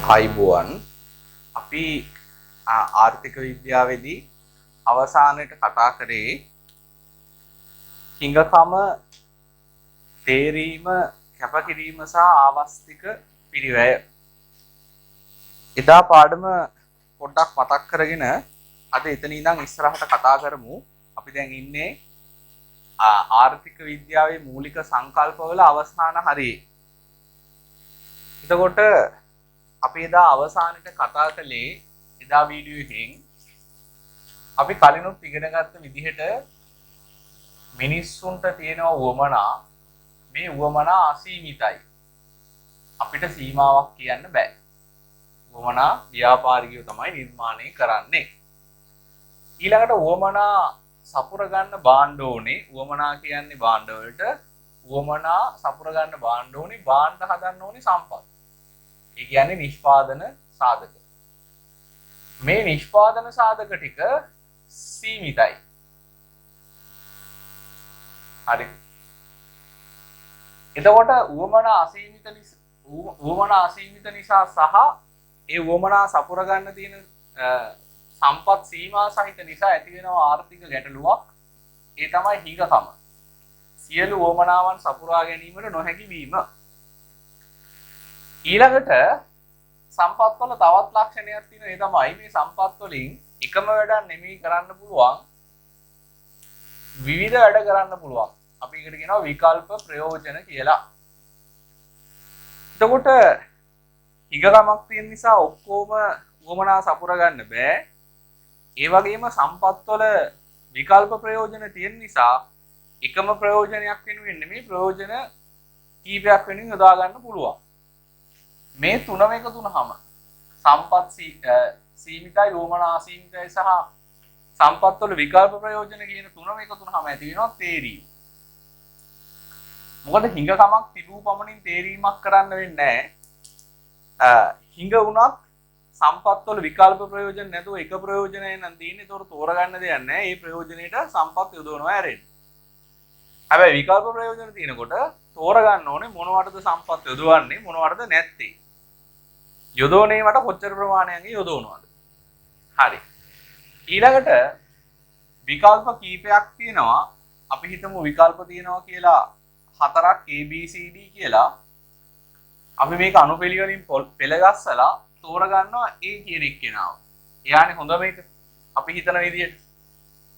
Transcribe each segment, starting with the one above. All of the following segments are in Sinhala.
හයිබුවන් අපි ආර්ථික විද්‍යාවේදී අවසානයේ කතා කරේ හිඟකම තේරීම කැපකිරීම සහ ආවස්තික පිරිවැය. එදා පාඩම පොඩ්ඩක් මතක් කරගෙන අද එතන ඉඳන් ඉස්සරහට කතා කරමු. අපි දැන් ඉන්නේ ආර්ථික විද්‍යාවේ මූලික සංකල්පවල අවසාන හරියේ. එතකොට අපි එදා අවසානයේ කතා කළේ එදා වීඩියෝ එකෙන් අපි කලිනුත් ඉගෙන ගත්ත විදිහට මිනිස්සුන්ට තියෙන උවමනා මේ උවමනා අසීමිතයි. අපිට සීමාවක් කියන්න බෑ. උවමනා ව්‍යාපාරිකයෝ තමයි නිර්මාණය කරන්නේ. ඊළඟට උවමනා සපුර ගන්න භාණ්ඩ ඕනේ. උවමනා කියන්නේ භාණ්ඩ වලට. උවමනා සපුර ගන්න භාණ්ඩ ඕනේ. භාණ්ඩ හදන්න ඕනේ සම්පත්. ඒ කියන්නේ නිෂ්පාදන සාධක. මේ නිෂ්පාදන සාධක ටික සීමිතයි. හරි. එතකොට උවමනා අසීමිත නිසා සහ ඒ උවමනා සපුර ගන්න තියෙන සම්පත් සීමා සහිත නිසා ඇති වෙනවා ආර්ථික ගැටලුවක්. ඒ තමයි හිඟකම. සියලු උවමනාවන් සපුරා ගැනීමට නොහැකි වීම. ඊළඟට සම්පත් වල තවත් ලක්ෂණයක් තියෙනවා. ඒ තමයි මේ සම්පත් වලින් එකම වැඩක් නෙමෙයි කරන්න පුළුවන්. විවිධ වැඩ කරන්න පුළුවන්. අපි ඒකට කියනවා විකල්ප ප්‍රයෝජන කියලා. එතකොට හිඟකමක් තියෙන නිසා ඔක්කොම උවමනා සපුර ගන්න බෑ. ඒ වගේම සම්පත් වල විකල්ප ප්‍රයෝජන තියෙන නිසා එකම ප්‍රයෝජනයක් වෙනුවෙන් නෙමෙයි ප්‍රයෝජන කීපයක් වෙනුවෙන් යොදා ගන්න පුළුවන්. මේ තුනම එකතු වුනහම සම්පත් සීමිතයි උවමනා අසීමිතයි සහ සම්පත් වල විකල්ප ප්‍රයෝජන කියන තුනම එකතු වුනහම ඇති වෙනවා තේරීම. මොකද හිඟකමක් තිබූ පමණින් තේරීමක් කරන්න වෙන්නේ නැහැ. හිඟ වුණත් සම්පත් වල විකල්ප ප්‍රයෝජන නැතුව එක ප්‍රයෝජනයක් නම් තියෙන්නේ. ඒතොර තෝරගන්න දෙයක් නැහැ. මේ ප්‍රයෝජනෙට සම්පත් යොදවනවා ඇරෙන්න. හැබැයි විකල්ප ප්‍රයෝජන තියෙනකොට තෝරගන්න ඕනේ මොනවටද සම්පත් යොදවන්නේ මොනවටද නැත්තේ. යොදවන්නේකට කොච්චර ප්‍රමාණයක් යොදවනවද? හරි. ඊළඟට විකල්ප කීපයක් තියෙනවා. අපි හිතමු විකල්ප තියෙනවා කියලා හතරක් ABCD කියලා. අපි මේක අනුපෙළි වලින් පෙළගස්සලා තෝරගන්නවා A කියන එක්කෙනාව. එයානේ හොඳ මේක. අපි හිතන විදිහට.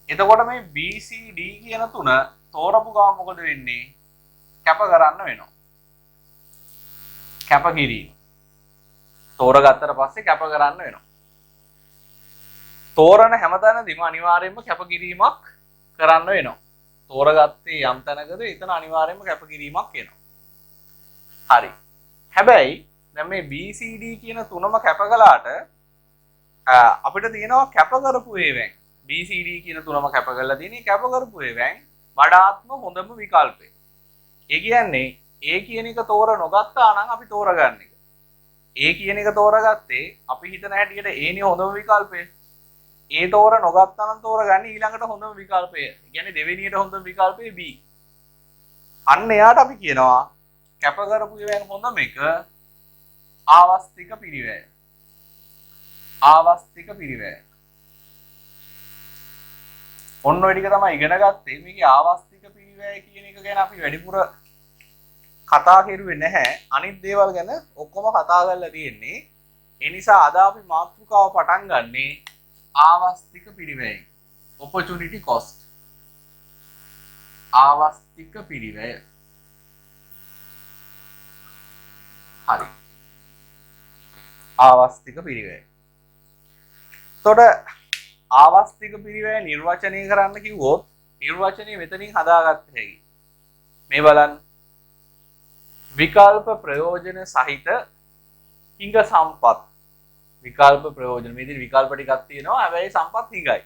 එතකොට මේ BCD කියන තුන තෝරපු ගමන් මොකද වෙන්නේ? කැප කරන්න වෙනවා. කැප කිරීම. තෝරගත්තට පස්සේ කැප කරන්න වෙනවා. තෝරන හැමතැනදීම අනිවාර්යයෙන්ම කැප කිරීමක් කරන්න වෙනවා. තෝරගත්තේ යම් තැනකද එතන අනිවාර්යයෙන්ම කැප කිරීමක් වෙනවා. හරි. හැබැයි දැන් මේ BCD කියන තුනම කැප කළාට අපිට තියෙනවා කැප කරපු ඒවෙන් BCD කියන තුනම කැප කරලා තියෙන්නේ කැප කරපු ඒවෙන් වඩාත්ම හොඳම විකල්පය. ඒ කියන්නේ A කියන එක තෝර නොගත්තා නම් අපි තෝරගන්න එක. A කියන එක තෝරගත්තේ අපි හිතන හැටියට A නේ හොඳම විකල්පය. A තෝර නොගත්තා නම් තෝරගන්නේ ඊළඟට හොඳම විකල්පය. ඒ කියන්නේ දෙවෙනියට හොඳම විකල්පය B. අන්න එයාට අපි කියනවා කැප කරපු ඒවෙන් හොඳම එක ආවස්තික පිරිවැය. ආවස්තික පිරිවැය. ඔන්න ඔය ටික තමයි ඉගෙන ගත්තේ. මේකේ ආවස්තික පිරිවැය කියන එක ගැන අපි වැඩිපුර කතා කරුවේ නැහැ. අනිත් දේවල් ගැන ඔක්කොම කතා කරලා තියෙන්නේ. ඒ නිසා අද අපි මාතෘකාව පටන් ගන්නේ ආවස්තික පිරිවැය. opportunity cost. ආවස්තික පිරිවැය. හරි. ආවස්තික පිරිවැය. එතකොට ආවස්තික පිරිවැය නිර්වචනය කරන්න කිව්වොත් නිර්වචනය මෙතනින් හදාගත්ත හැකි. මේ බලන්න. විකල්ප ප්‍රයෝජන සහිත හිඟ සම්පත්. විකල්ප ප්‍රයෝජන මේ විදිහට විකල්ප ටිකක් තියෙනවා. හැබැයි සම්පත් හිඟයි.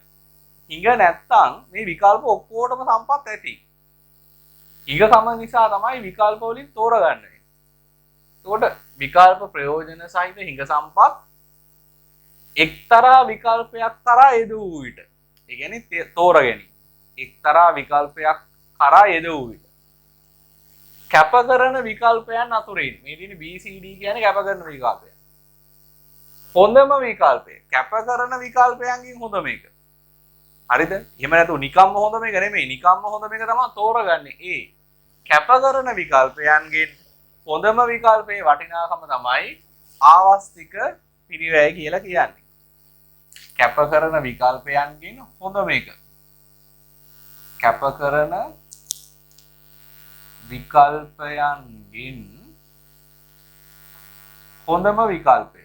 හිඟ නැත්තම් මේ විකල්ප ඔක්කොටම සම්පත් ඇති. හිඟකම නිසා තමයි විකල්ප වලින් තෝරගන්නේ. එතකොට විකල්ප ප්‍රයෝජන සහිත හිඟ සම්පත් එක්තරා විකල්පයක් කරා යෙදවූ විට. ඒ කියන්නේ තෝරගැනීම. එක්තරා විකල්පයක් කරා යෙදවූ විට. කැප කරන විකල්පයන් අතුරින් මේ තියෙන BCD කියන්නේ කැප කරන විකල්පය. හොඳම විකල්පය. කැප කරන විකල්පයන්ගෙන් හොඳ මේක. හරිද? එහෙම නැතු නිකම්ම හොඳ මේක නෙමෙයි. නිකම්ම හොඳ මේක තමයි තෝරගන්නේ. ඒ කැප කරන විකල්පයන්ගෙන් හොඳම විකල්පේ වටිනාකම තමයි ආවස්තික පිරිවැය කියලා කියන්නේ. කැප කරන විකල්පයන්ගෙන් හොඳ මේක. කැප කරන විකල්පයන්ගෙන් හොඳම විකල්පය.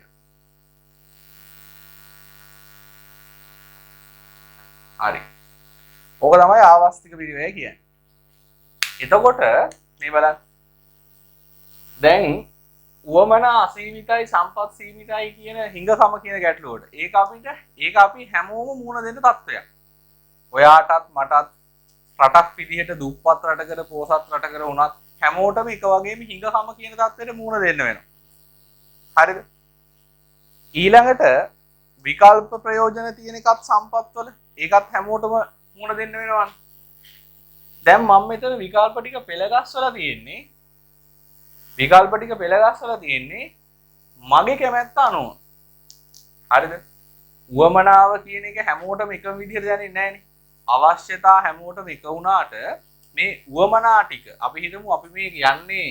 හරි. ඕක තමයි ආවස්තික පිරිවැය කියන්නේ. එතකොට මේ බලන්න. දැන් උවමනා අසීමිතයි සම්පත් සීමිතයි කියන හිඟකම කියන ගැටලුවට ඒක අපි හැමෝම මුහුණ දෙන්න තත්ත්වයක්. ඔයාටත් මටත් රටක් විදිහට දුප්පත් රටකට පොහොසත් රටකට වුණත් හැමෝටම එක වගේම හිඟකම කියන තත්ත්වෙට මුහුණ දෙන්න වෙනවා. හරිද? ඊළඟට විකල්ප ප්‍රයෝජන තියෙන එකත් සම්පත්වල ඒකත් හැමෝටම මුහුණ දෙන්න වෙනවනේ. දැන් මම මෙතන විකල්ප ටික පෙළගස්සලා තියෙන්නේ මගේ කැමැත්ත අනුව. හරිද? උවමනාව කියන එක හැමෝටම එකම විදිහට දැනෙන්නේ නැහැනේ. අවශ්‍යතා හැමෝටම එක වුණාට මේ උවමනා ටික අපි හිතමු අපි මේ යන්නේ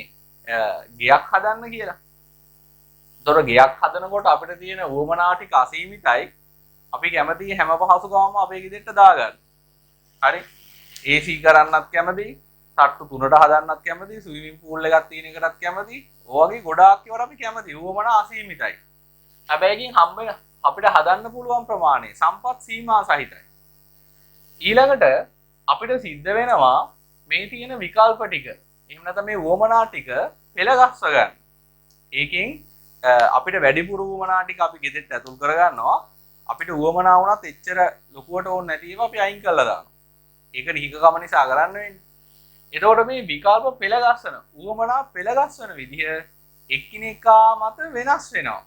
ගයක් හදන්න කියලා. ඒතොර ගයක් හදනකොට අපිට තියෙන උවමනා ටික අසීමිතයි. අපි කැමති හැම පහසුකමම අපේ ගෙදරට දාගන්න. හරි? AC කරන්නත් කැමති, තට්ටු 3ට හදන්නත් කැමති, ස්විමින් pool එකක් තියෙන එකටත් කැමති. ඔය වගේ ගොඩාක් ඒවා අපි කැමති. උවමනා අසීමිතයි. හැබැයි හම්බෙන අපිට හදන්න පුළුවන් ප්‍රමාණය සම්පත් සීමා සහිතයි. ඊළඟට අපිට සිද්ධ වෙනවා මේ තියෙන විකල්ප ටික එහෙම නැත්නම් මේ වොමනා ටික පෙළගස්ව ගන්න. ඒකෙන් අපිට වැඩිපුර වොමනා ටික අපි ගෙදෙට්ට ඇතුල් කරගන්නවා. අපිට වොමනා වුණත් එච්චර ලොකුවට ඕනේ නැති ඒවා අපි අයින් කරලා දානවා. ඒක නිහිකකම නිසා කරන්න වෙන්නේ. එතකොට මේ විකල්ප පෙළගස්සන වොමනා පෙළගස්වන විදිහ එක්කිනෙකා මත වෙනස් වෙනවා.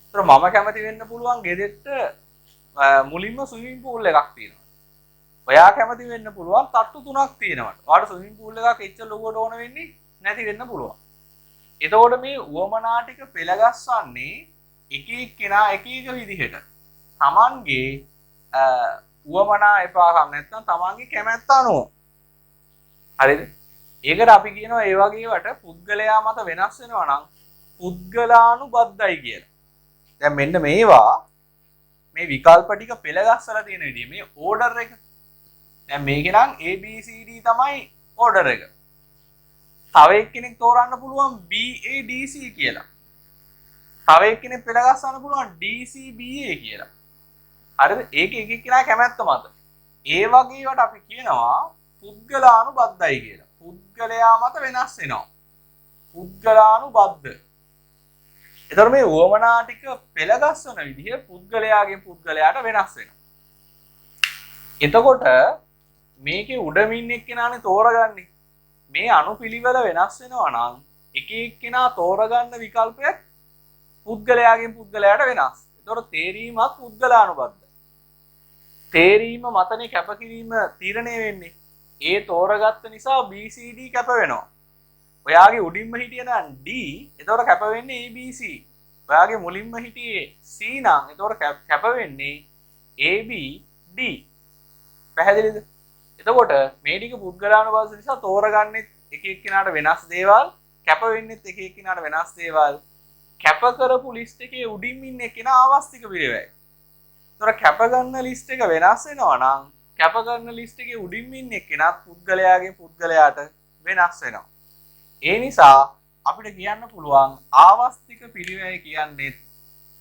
ඒතර මම කැමති වෙන්න පුළුවන් ගෙදෙට්ට මුලින්ම ස්විමින් pool එකක් තියෙනවා. ඔයා කැමති වෙන්න පුළුවන් තට්ටු 3ක් තියෙනවා. ඔයාලට ස්විමින් pool එකක් එච්චර ලොකුවට ඕන වෙන්නේ නැති වෙන්න පුළුවන්. එතකොට මේ උවමනා ටික පෙළගස්වන්නේ එක එක්කෙනා එක එක විදිහට. Tamanගේ උවමනා එපාකම් නැත්නම් Tamanගේ කැමැත්ත අනුව. හරිද? ඒකට අපි කියනවා ඒ වගේ වට පුද්ගලයා මත වෙනස් වෙනවා නම් පුද්ගලානුබද්ධයි කියලා. දැන් මෙන්න මේවා මේ විකල්ප ටික පෙළගස්සලා තියෙන විදිහ මේ ඕඩර් එක. දැන් මේකේ නම් ABCD තමයි ඕඩර් එක. තව එක්කෙනෙක් තෝරන්න පුළුවන් BADC කියලා. තව එක්කෙනෙක් පෙළගස්සන්න පුළුවන් DCBA කියලා. හරිද? ඒක එක එක්කෙනා කැමැත්ත මත. ඒ වගේ වට අපි කියනවා පුද්ගලානුබද්ධයි කියලා. පුද්ගලයා මත වෙනස් වෙනවා. පුද්ගලානුබද්ධ. එතකොට මේ වොමනා ටික පෙළගස්සන විදිහ පුද්ගලයාගෙන් පුද්ගලයාට වෙනස් වෙනවා. එතකොට මේකේ උඩමින් එක්කෙනානේ තෝරගන්නේ. මේ අනුපිළිවෙල වෙනස් වෙනවා නම් එක එක්කෙනා තෝරගන්න විකල්පයක් පුද්ගලයාගෙන් පුද්ගලයාට වෙනස්. එතකොට තේරීමත් පුද්ගලානුබද්ධ. තේරීම මතනේ කැපකිරීම තීරණය වෙන්නේ. ඒ තෝරගත්ත නිසා BCD කැප වෙනවා. ඔයාගේ උඩින්ම හිටිය නම් D, එතකොට කැප වෙන්නේ ABC. ඔයාගේ මුලින්ම හිටියේ C නම් එතකොට කැප වෙන්නේ ABD. පැහැදිලිද? එතකොට මේ ටික පුද්ගලානුබද්ධ නිසා තෝරගන්නේ එක එක්කිනාට වෙනස් දේවල්, කැප වෙන්නේ එක එක්කිනාට වෙනස් දේවල්. කැප කරපු ලිස්ට් එකේ උඩින් ඉන්න කෙනා ආවස්තික පිළිවෙයි. එතකොට කැප ගන්න ලිස්ට් එක වෙනස් වෙනවා නම් කැප කරන ලිස්ට් එකේ උඩින් ඉන්න කෙනා පුද්ගලයාගෙන් පුද්ගලයාට වෙනස් වෙනවා. ඒ නිසා අපිට කියන්න පුළුවන් ආවස්තික පිළිවෙය කියන්නේ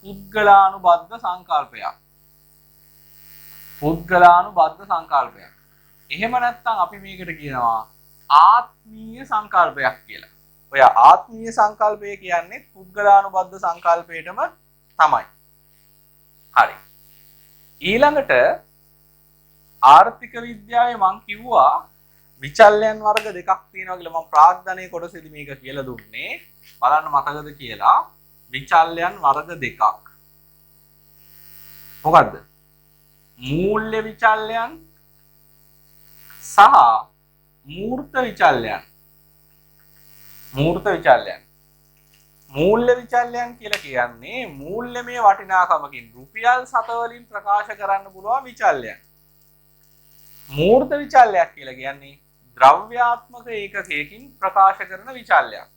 පුද්ගලානුබද්ධ සංකල්පයක්. පුද්ගලානුබද්ධ සංකල්පයක්. එහෙම නැත්නම් අපි මේකට කියනවා ආත්මීය සංකල්පයක් කියලා. ඔය ආත්මීය සංකල්පය කියන්නේ පුද්ගලානුබද්ධ සංකල්පයටම තමයි. හරි. ඊළඟට ආර්ථික විද්‍යාවේ මම කිව්වා විචල්යන් වර්ග දෙකක් තියෙනවා කියලා. මම ප්‍රාග්ධනයේ කොටසෙදි මේක කියලා දුන්නේ. බලන්න මතකද කියලා. විචල්යන් වර්ග දෙකක්. මොකද්ද? මූල්‍ය විචල්යන් සහ මූර්ත විචල්යන්. මූර්ත විචල්යන්. මූල්‍ය විචල්‍යයන් කියලා කියන්නේ මූල්‍යමය වටිනාකමකින් රුපියල් 7 වලින් ප්‍රකාශ කරන්න පුළුවන් විචල්‍යයන්. මූර්ත විචල්‍යයක් කියලා කියන්නේ ද්‍රව්‍යාත්මක ඒකකයකින් ප්‍රකාශ කරන විචල්‍යයක්.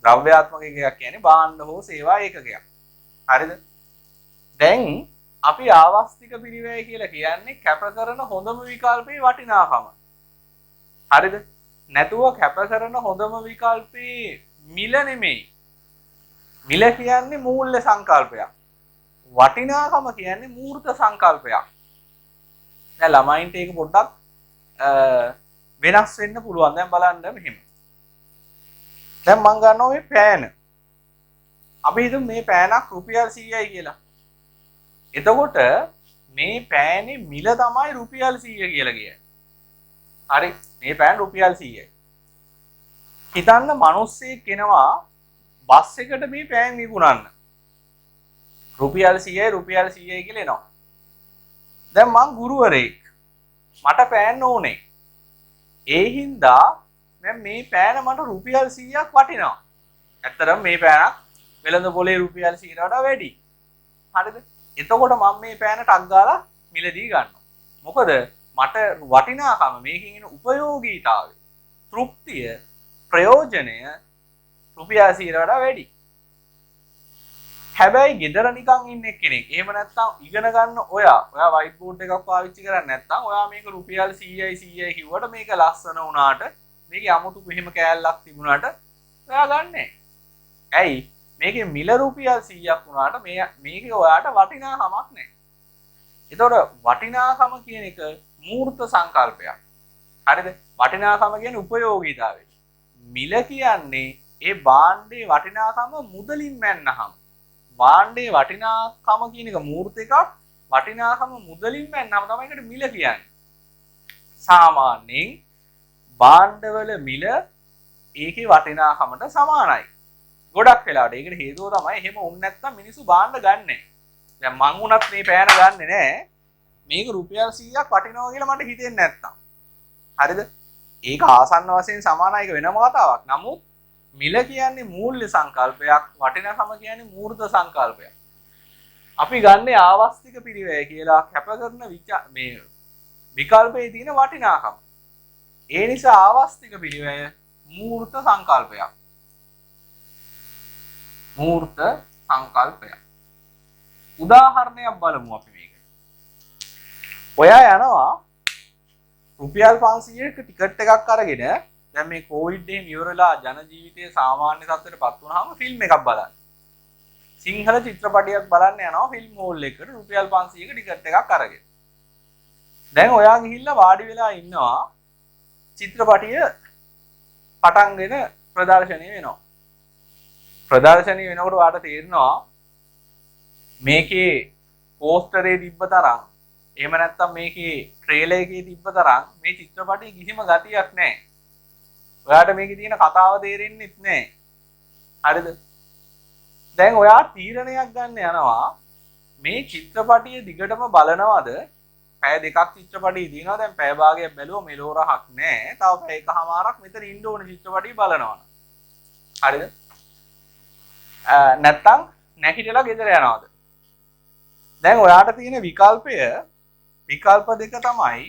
ද්‍රව්‍යාත්මක ඒකකයක් කියන්නේ භාණ්ඩ හෝ සේවා ඒකකයක්. හරිද? දැන් අපි ආවස්තික පිරිවැය කියලා කියන්නේ කැප කරන හොඳම විකල්පේ වටිනාකම. හරිද? නැතුව කැප කරන හොඳම විකල්පේ මිල නෙමෙයි. මිල කියන්නේ මූල්‍ය සංකල්පයක්. වටිනාකම කියන්නේ මූර්ත සංකල්පයක්. දැන් ළමයින්ට ඒක පොඩ්ඩක් වෙනස් වෙන්න පුළුවන්. දැන් බලන්න මෙහෙම. දැන් මම ගන්නවා මේ පෑන. අපි හිතමු මේ පෑනක් රුපියල් 100යි කියලා. එතකොට මේ පෑනේ මිල තමයි රුපියල් 100 කියලා කියන්නේ. හරි. මේ පෑන් රුපියල් 100යි. හිතන්න මිනිස්සෙක් කෙනවා බස් එකට මේ පෑන් විකුණන්න. රුපියල් 100යි කියලා එනවා. දැන් මං ගුරුවරයෙක්. මට පෑන් ඕනේ. ඒ හින්දා මම මේ පෑන මට රුපියල් 100ක් වටිනවා. ඇත්තටම මේ පෑනක් වෙළඳ පොලේ රුපියල් 100ට වඩා වැඩි. හරිද? එතකොට මම මේ පෑන ටක් ගාලා මිලදී ගන්නවා. මොකද මට වටිනාකම මේකෙන් එන උපයෝගීතාවය, තෘප්තිය, ප්‍රයෝජනය රුපියල් 100ට වඩා වැඩි. හැබැයි ගෙදර නිකන් ඉන්න කෙනෙක් එහෙම නැත්නම් ඉගෙන ගන්න ඔයා වයිට් බෝඩ් එකක් පාවිච්චි කරන්නේ නැත්නම් ඔයා මේක රුපියල් 100යි කිව්වට මේක ලස්සන වුණාට මේකේ 아무තු මෙහෙම කෑල්ලක් තිබුණාට ඔයා ගන්නෑ. ඇයි? මේකේ මිල රුපියල් 100ක් වුණාට මේකේ ඔයාට වටිනාකමක් නැහැ. ඒතකොට වටිනාකම කියන එක මූර්ත සංකල්පයක්. හරිද? වටිනාකම කියන්නේ උපයෝගීතාවය. මිල කියන්නේ ඒ භාණ්ඩේ වටිනාකම මුදලින් මැන්නහම. භාණ්ඩේ වටිනාකම කියන එක මූර්ත එකක්. වටිනාකම මුදලින් මැන්නහම තමයි ඒකට මිල කියන්නේ. සාමාන්‍යයෙන් භාණ්ඩවල මිල ඒකේ වටිනාකමට සමානයි. ගොඩක් වෙලාවට ඒකට හේතුව තමයි එහෙම වුණ නැත්නම් මිනිස්සු භාණ්ඩ ගන්නෑ. දැන් මං උනත් මේ පෑන ගන්නෙ නෑ. මේක රුපියල් 100ක් වටිනවා කියලා මට හිතෙන්නේ නැත්තම්. හරිද? ඒක ආසන්න වශයෙන් සමානයි, ඒක වෙනම කතාවක්. නමුත් මිල කියන්නේ මූල්‍ය සංකල්පයක්, වටිනාකම කියන්නේ මූර්ත සංකල්පයක්. අපි ගන්නේ ආවස්තික පිරිවැය කියලා කැප කරන මේ විකල්පයේ තියෙන වටිනාකම. ඒ නිසා ආවස්තික පිරිවැය මූර්ත සංකල්පයක්. මූර්ත සංකල්පයක්. උදාහරණයක් බලමු අපි මේකට. ඔයා යනවා රුපියල් 500ක ටිකට් එකක් අරගෙන දැන් මේ කොවිඩ් එකෙන් ඉවරලා ජන ජීවිතයේ සාමාන්‍ය තත්ත්වයටපත් වුණාම ෆිල්ම් එකක් බලන්න. සිංහල චිත්‍රපටයක් බලන්න යනවා ෆිල්ම් හෝල් එකට රුපියල් 500ක ටිකට් එකක් අරගෙන. දැන් ඔයා ගිහිල්ලා වාඩි වෙලා ඉන්නවා චිත්‍රපටිය පටන්ගෙන ප්‍රදර්ශනය වෙනවා. ප්‍රදර්ශනය වෙනකොට ඔයාට තේරෙනවා මේකේ පෝස්ටරේ තිබ්බ තරම් එහෙම නැත්නම් මේකේ ට්‍රේලර් එකේ තිබ්බ තරම් මේ චිත්‍රපටයේ කිසිම ගතියක් නැහැ. ඔයාට මේකේ තියෙන කතාව තේරෙන්නෙත් නැහැ. හරිද? දැන් ඔයා තීරණයක් ගන්න යනවා මේ චිත්‍රපටිය දිගටම බලනවද? පැය දෙකක් චිත්‍රපටිය දිනනවා. දැන් පැය භාගයක් බැලුවා මෙලෝරහක් නැහැ. තව පැය එකමාරක් මෙතන ඉන්න ඕන චිත්‍රපටිය බලනවා. හරිද? නැත්තම් නැහිටලා ගෙදර යනවාද? දැන් ඔයාට තියෙන විකල්ප දෙක තමයි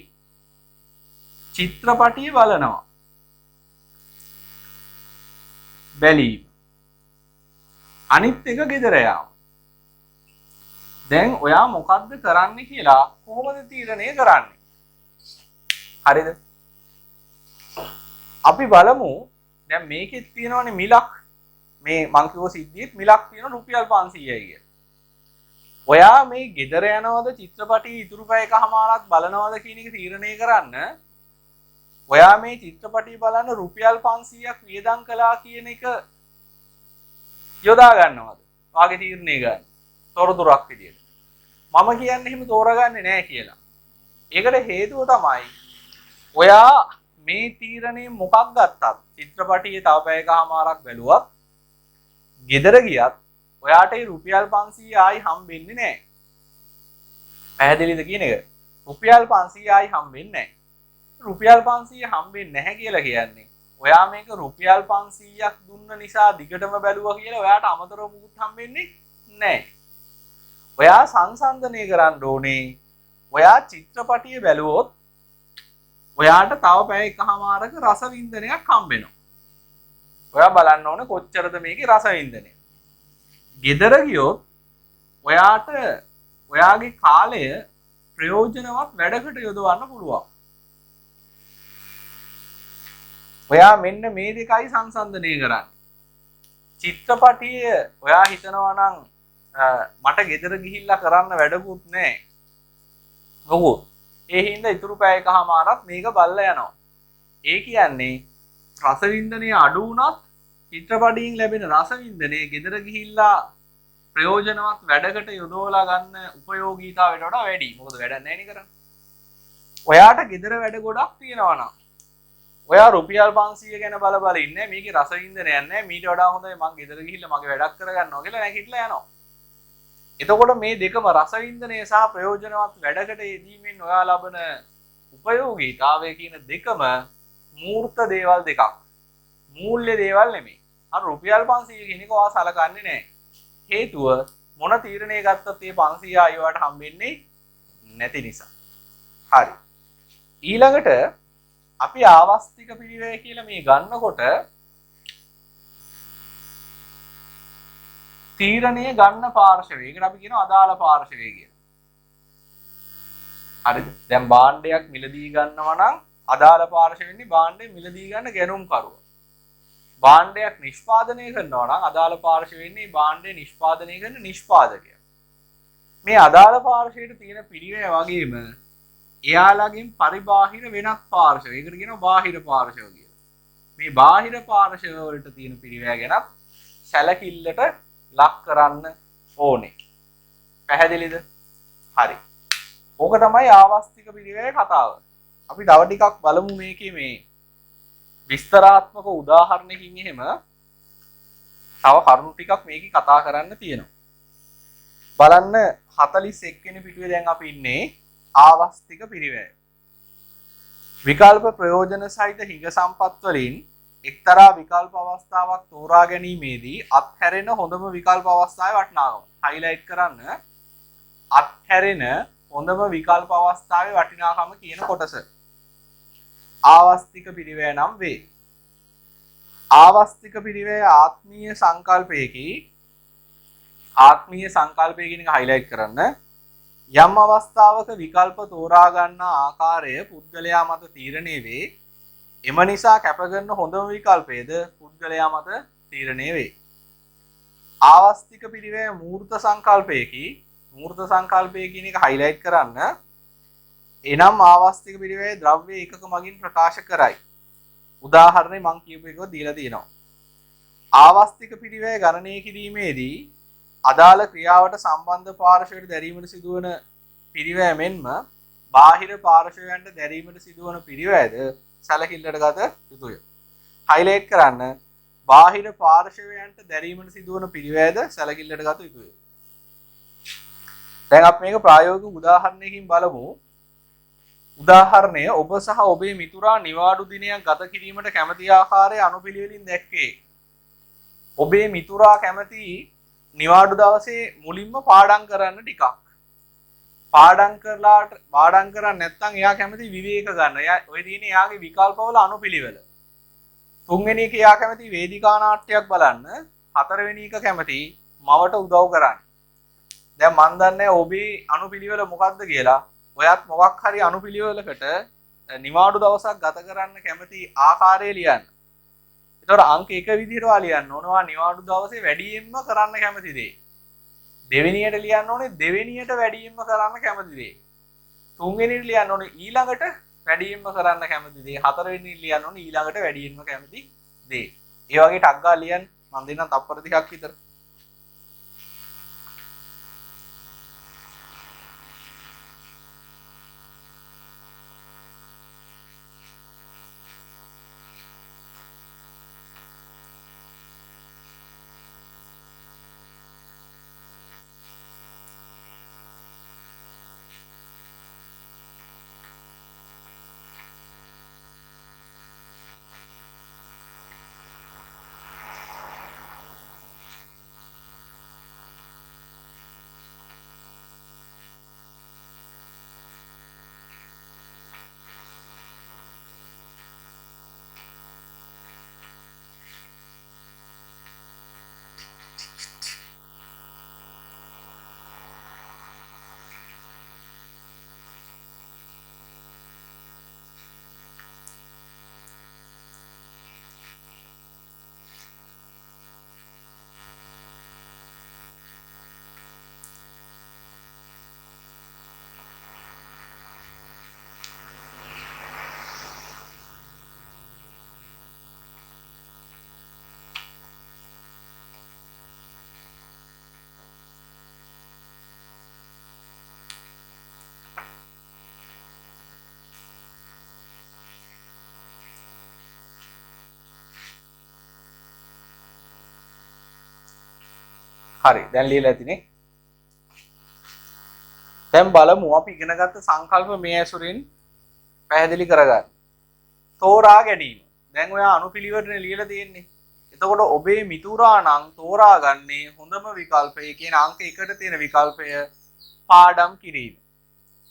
චිත්‍රපටිය බලනවා. බැලීම. අනිත් එක ගෙදර යාම. දැන් ඔයා මොකද්ද කරන්න කියලා කොහොමද තීරණය කරන්නේ? හරිද? අපි බලමු දැන් මේකෙත් තියෙනවනේ මිලක්. මේ මං කිව්ව සිද්ධියෙත් මිලක් තියෙන රුපියල් 500යි කිය. ඔයා මේ ගෙදර යනවද චිත්‍රපටිය ඉතුරු පැය එකමාරක් බලනවද කියන එක තීරණය කරන්න ඔයා මේ චිත්‍රපටිය බලන්න රුපියල් 500ක් වියදම් කළා කියන එක යොදා ගන්නවද? වාගේ තීරණය ගන්න. තොරතුරක් විදියට. මම කියන්නේ එහෙම තෝරගන්නේ නැහැ කියලා. ඒකට හේතුව තමයි ඔයා මේ තීරණේ මොකක් ගත්තත් චිත්‍රපටියේ තව පැය එකමාරක් බැලුවත් ගෙදර ගියත් ඔයාට ඒ රුපියල් 500 ආයි හම්බෙන්නේ නැහැ. පැහැදිලිද කියන එක? රුපියල් 500 ආයි හම්බෙන්නේ නැහැ. රුපියල් 500 හම්බෙන්නේ නැහැ කියලා කියන්නේ ඔයා මේක රුපියල් 500ක් දුන්න නිසා දිගටම බැලුවා කියලා ඔයාට අමතරව මුකුත් හම්බෙන්නේ නැහැ. ඔයා සංසන්දනය කරන්න ඕනේ. ඔයා චිත්‍රපටිය බැලුවොත් ඔයාට තව පැය එකමාරක රස වින්දනයක් හම්බෙනවා. ඔයා බලන්න ඕනේ කොච්චරද මේකේ රස වින්දනය. ගෙදර ගියොත් ඔයාට ඔයාගේ කාලය ප්‍රයෝජනවත් වැඩකට යොදවන්න පුළුවන්. ඔයා මෙන්න මේ දෙකයි සංසන්දනය කරන්නේ. චිත්‍රපටිය ඔයා හිතනවා නම් මට ගෙදර ගිහිල්ලා කරන්න වැඩකුත් නැහැ. මොකෝ ඒ හින්දා ඉතුරු පැය එකමාරක් මේක බලලා යනවා. ඒ කියන්නේ රස වින්දනය අඩු වුණත් චිත්‍රපටියෙන් ලැබෙන රස වින්දනය ගෙදර ගිහිල්ලා ප්‍රයෝජනවත් වැඩකට යොදවලා ගන්න උපයෝගීතාවයට වඩා වැඩි. මොකද වැඩක් නැහැ නේ කරන්නේ. ඔයාට ගෙදර වැඩ ගොඩක් තියෙනවා නම් ඔයා රුපියල් 500 ගැන බල බල ඉන්නේ මේකේ රස වින්දනයක් නැහැ. මීට වඩා හොඳයි මං ගෙදර ගිහිල්ලා මගේ වැඩක් කරගන්නවා කියලා නැගිටලා යනවා. එතකොට මේ දෙකම රස වින්දනය සහ ප්‍රයෝජනවත් වැඩකට යෙදීමෙන් ඔයා ලබන උපයෝගීතාවය කියන දෙකම මූර්ත දේවල් දෙකක්. මූල්‍ය දේවල් නෙමෙයි. අර රුපියල් 500 කියන එක ඔයා සලකන්නේ නැහැ. හේතුව මොන තීරණය ගත්තත් මේ 500 ආයෙවට හම්බෙන්නේ නැති නිසා. හරි. ඊළඟට අපි ආවස්තික පිරිවැය කියලා මේ ගන්නකොට තීරණය ගන්න පාර්ශවය. ඒකට අපි කියනවා අදාළ පාර්ශවය කියලා. හරිද? දැන් භාණ්ඩයක් මිලදී ගන්නවා නම් අදාළ පාර්ශවය වෙන්නේ භාණ්ඩය මිලදී ගන්න ගැනුම්කරුවා. භාණ්ඩයක් නිෂ්පාදනය කරනවා නම් අදාළ පාර්ශවය වෙන්නේ භාණ්ඩය නිෂ්පාදනය කරන නිෂ්පාදකයා. මේ අදාළ පාර්ශවයට තියෙන පිරිවැය වගේම එයාලගෙන් පරිබාහිර වෙනත් පාර්ශව. ඒකට කියනවා බාහිර පාර්ශව කියලා. මේ බාහිර පාර්ශව වලට තියෙන පිරිවැය ගැන සැලකිල්ලට ලක් කරන්න ඕනේ. පැහැදිලිද? හරි. ඕක තමයි ආවස්තික පිරිවැය කතාව. අපි තව ටිකක් බලමු මේකේ මේ විස්තරාත්මක උදාහරණකින් එහෙම තව කරුණු ටිකක් මේකේ කතා කරන්න තියෙනවා. බලන්න 41 වෙනි පිටුවේ දැන් අපි ඉන්නේ ආවස්තික පිරිවැය. විකල්ප ප්‍රයෝජන සහිත හිඟ සම්පත් වලින් එක්තරා විකල්ප අවස්ථාවක් තෝරා ගැනීමේදී අත්හැරෙන හොඳම විකල්ප අවස්ථාවේ වටිනාකම. හයිලයිට් කරන්න අත්හැරෙන හොඳම විකල්ප අවස්ථාවේ වටිනාකම කියන කොටස. ආවස්තික පිරිවැය නම් වේ. ආවස්තික පිරිවැය ආත්මීය සංකල්පයකි. ආත්මීය සංකල්පය කියන එක හයිලයිට් කරන්න. යම් අවස්ථාවක විකල්ප තෝරා ගන්නා ආකාරය පුද්ගලයා මත තීරණය වේ. එම නිසා කැප කරන හොඳම විකල්පයද පුද්ගලයා මත තීරණය වේ. ආවස්තික පිරිවැය මූර්ත සංකල්පයකි. මූර්ත සංකල්පය කියන එක හයිලයිට් කරන්න. එනම් ආවස්තික පිරිවැය ද්‍රව්‍ය ඒකක මගින් ප්‍රකාශ කරයි. උදාහරණයක් මම කියපු එක දීලා තියෙනවා. ආවස්තික පිරිවැය ගණනය කිරීමේදී අදාළ ක්‍රියාවට සම්බන්ධ පාර්ශවයට දැරීමට සිදුවන පිරිවැය මෙන්ම බාහිර පාර්ශවයන්ට දැරීමට සිදුවන පිරිවැයද සැලකිල්ලට ගත යුතුය. හයිලයිට් කරන්න බාහිර පාර්ශවයන්ට දැරීමට සිදුවන පිරිවැයද සැලකිල්ලට ගත යුතුය. දැන් අපි මේක ප්‍රායෝගික උදාහරණයකින් බලමු. උදාහරණය ඔබ සහ ඔබේ මිතුරා නිවාඩු දිනයක් ගත කිරීමට කැමති ආකාරය අනුපිළිවෙලින් දැක්කේ. ඔබේ මිතුරා කැමති නිවාඩු දවසේ මුලින්ම පාඩම් කරන්න ටිකක්. පාඩම් කරන්නේ නැත්නම් එයා කැමති විවේක ගන්න. ඔය තියෙන්නේ එයාගේ විකල්පවල අනුපිළිවෙල. තුන්වෙනි එක එයා කැමති වේදිකා නාට්‍යයක් බලන්න. හතරවෙනි එක කැමති මවට උදව් කරන්න. දැන් මන් දන්නේ ඔබේ අනුපිළිවෙල මොකක්ද කියලා. ඔයත් මොකක් හරි අනුපිළිවෙලකට නිවාඩු දවසක් ගත කරන්න කැමති ආකාරය ලියන්න. ඒතකොට අංක 1 විදිහට ලියන්න ඕනවා නිවාඩු දවසේ වැඩියෙන්ම කරන්න කැමති දේ. දෙවෙනියට ලියන්න ඕනේ දෙවෙනියට වැඩියෙන්ම කරන්න කැමති දේ. තුන්වෙනියට ලියන්න ඕනේ ඊළඟට වැඩියෙන්ම කරන්න කැමති දේ. හතරවෙනියට ලියන්න ඕනේ ඊළඟට වැඩියෙන්ම කැමති දේ. ඒ වගේ ටක් ගාලා ලියන්න. මම දෙන්නම් තප්පර ටිකක් විතර. හරි දැන් ලියලා ඇතිනේ. දැන් බලමු අපි ඉගෙනගත්ත සංකල්ප මේ ඇසුරින් පැහැදිලි කරගන්න. තෝරා ගැනීම. දැන් ඔයා අනුපිළිවෙලට ලියලා තියෙන්නේ. එතකොට ඔබේ මිතුරා නම් තෝරාගන්නේ හොඳම විකල්පය කියන අංක 1ට තියෙන විකල්පය පාඩම් කිරීම.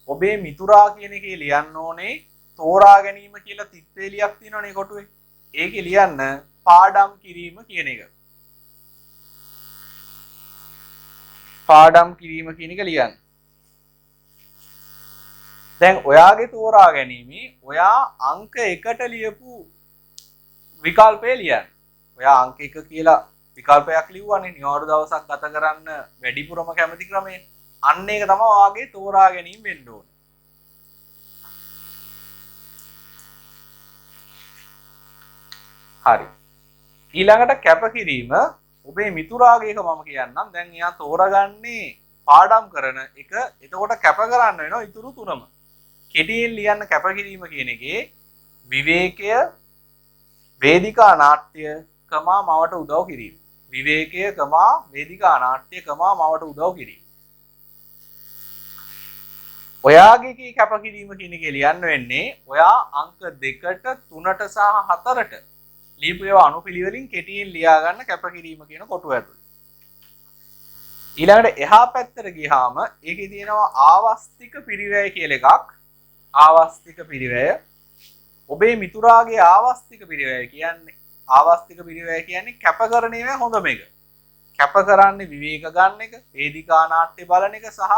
ඔබේ මිතුරා කියන එකේ ලියන්න ඕනේ තෝරා ගැනීම කියලා තිත්වේලියක් තියෙනවනේ කොටුවේ. ඒකේ ලියන්න පාඩම් කිරීම කියන එක. පාඩම් කිරීම කියන එක ලියන්න. දැන් ඔයාගේ තෝරා ගැනීමේ ඔයා අංක 1ට ලියපු විකල්පය ලියන්න. ඔයා අංක 1 කියලා විකල්පයක් ලිව්වනේ නිවාඩු දවසක් ගත කරන්න වැඩිපුරම කැමති ක්‍රමය. අන්න ඒක තමයි ඔයාගේ තෝරා ගැනීම වෙන්න ඕනේ. හරි. ඊළඟට කැපකිරීම ඔබේ මිතුරාගේ එක මම කියන්නම්. දැන් එයා තෝරගන්නේ පාඩම් කරන එක. එතකොට කැප කරන්න වෙනවා ඉතුරු තුනම. කෙටියෙන් ලියන්න කැපකිරීම කියන එකේ විවේකය, වේදිකා නාට්‍ය, කමා මවට උදව් කිරීම. විවේකය, කමා වේදිකා නාට්‍ය, කමා මවට උදව් කිරීම. ඔයාගේ කැපකිරීම කියන එක ලියන්න වෙන්නේ ඔයා අංක 2ට 3ට සහ 4ට ලියපු ඒවා අනුපිළිවෙලින් කෙටියෙන් ලියා ගන්න කැපකිරීම කියන කොටුව ඇතුළේ. ඊළඟට එහා පැත්තට ගියාම ඒකේ තියෙනවා ආවස්තික පිරිවැය කියලා එකක්. ආවස්තික පිරිවැය. ඔබේ මිතුරාගේ ආවස්තික පිරිවැය කියන්නේ කැප කරන ඒවා හොඳම එක. කැප කරන්නේ විවේක ගන්න එක, වේදිකා නාට්‍ය බලන එක සහ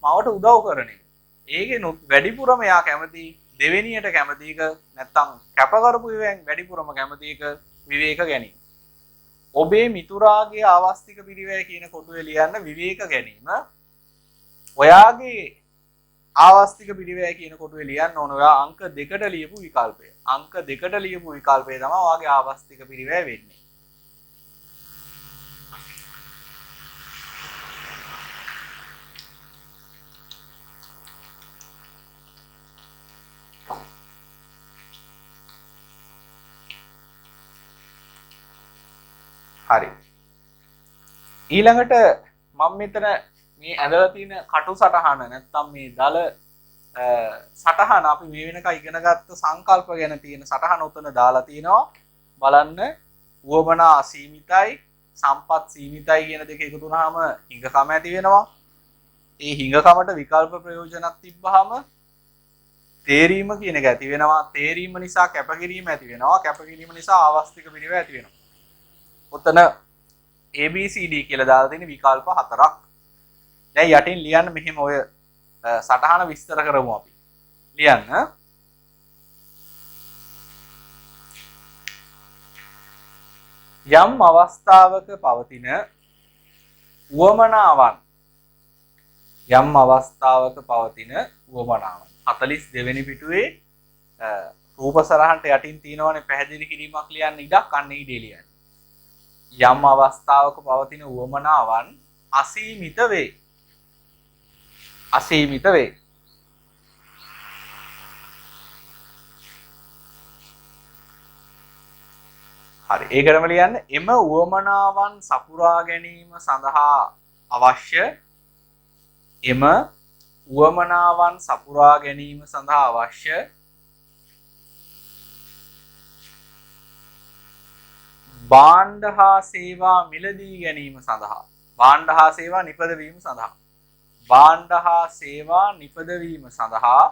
මවට උදව් කරන එක. ඒකේ වැඩිපුරම යා කැමති දෙවෙනියට කැමති එක නැත්තම් කැප කරපු ඉවෙන් වැඩිපුරම කැමති එක විවේක ගැනීම. ඔබේ මිතුරාගේ ආවස්තික පිරිවැය කියන කොටුවේ ලියන්න විවේක ගැනීම. ඔයාගේ ආවස්තික පිරිවැය කියන කොටුවේ ලියන්න ඕන ඔයා අංක 2ට ලියපු විකල්පය. අංක 2ට ලියපු විකල්පය තමයි ඔයාගේ ආවස්තික පිරිවැය වෙන්නේ. හරි. ඊළඟට මම මෙතන මේ ඇඳලා තියෙන කටු සටහන නැත්නම් මේ දල සටහන අපි මේ වෙනකන් ඉගෙනගත්ත සංකල්ප ගැන තියෙන සටහන උතන දාලා තිනවා. බලන්න උවමනා අසීමිතයි සම්පත් සීමිතයි කියන දෙක එකතු වුනහම හිඟකම ඇති වෙනවා. ඒ හිඟකමට විකල්ප ප්‍රයෝජනක් තිබ්බහම තේරීම කියන එක ඇති වෙනවා. තේරීම නිසා කැපකිරීම ඇති වෙනවා. කැපකිරීම නිසා ආවස්තික පිරිවැය ඇති වෙනවා. ඔතන ABCD කියලා දාලා තියෙන විකල්ප 4ක්. දැන් යටින් ලියන්න මෙහෙම ඔය සටහන විස්තර කරමු අපි. ලියන්න. යම් අවස්ථාවක පවතින උවමනාවන් 42 වෙනි පිටුවේ රූප සරහනට යටින් තියෙනවනේ පැහැදිලි කිරීමක් ලියන්න ඉඩක් අන්න ඊඩේ ලියන්න. යම් අවස්ථාවක පවතින උවමනාවන් අසීමිත වේ. අසීමිත වේ. හරි ඒකටම ලියන්න එම උවමනාවන් සපුරා ගැනීම සඳහා අවශ්‍ය භාණ්ඩ හා සේවා මිලදී ගැනීම සඳහා භාණ්ඩ හා සේවා නිපදවීම සඳහා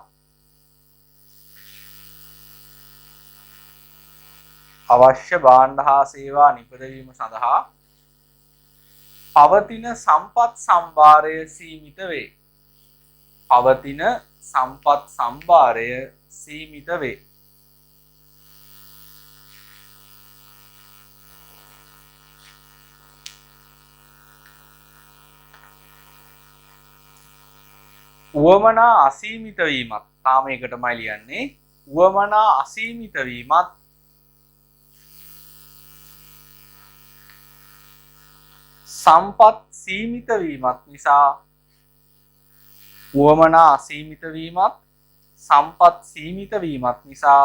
අවශ්‍ය භාණ්ඩ හා සේවා නිපදවීම සඳහා පවතින සම්පත් සම්භාරය සීමිත වේ. පවතින සම්පත් සම්භාරය සීමිත වේ. උවමනා අසීමිත වීමත් තාම එකටමයි ලියන්නේ. උවමනා අසීමිත වීමත් සම්පත් සීමිත වීමත් නිසා උවමනා අසීමිත වීමත් සම්පත් සීමිත වීමත් නිසා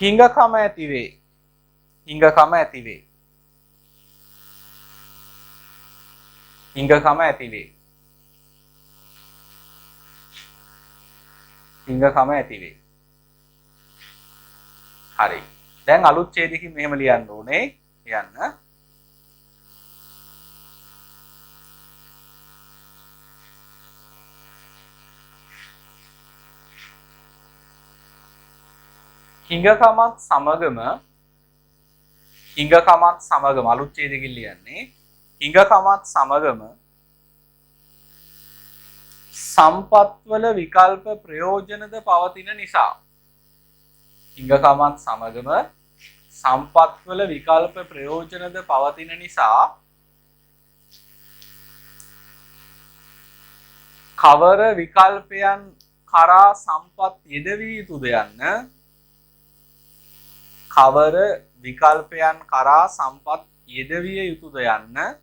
හිඟකම ඇති වේ. හිඟකම ඇති වේ. හිඟකම ඇති වේ. හිඟකම ඇති වේ. හරි. දැන් අලුත් ඡේදයකින් මෙහෙම ලියන්න ඕනේ. ලියන්න. හිඟකමත් සමගම අලුත් ඡේදයකින් ලියන්නේ. හිඟකමත් සමගම සම්පත්වල විකල්ප ප්‍රයෝජනද පවතින නිසා. හිඟකමත් සමගම සම්පත්වල විකල්ප ප්‍රයෝජනද පවතින නිසා කවර විකල්පයන් කරා සම්පත් යෙදවිය යුතුද යන්න කවර විකල්පයන් කරා සම්පත් යෙදවිය යුතුද යන්න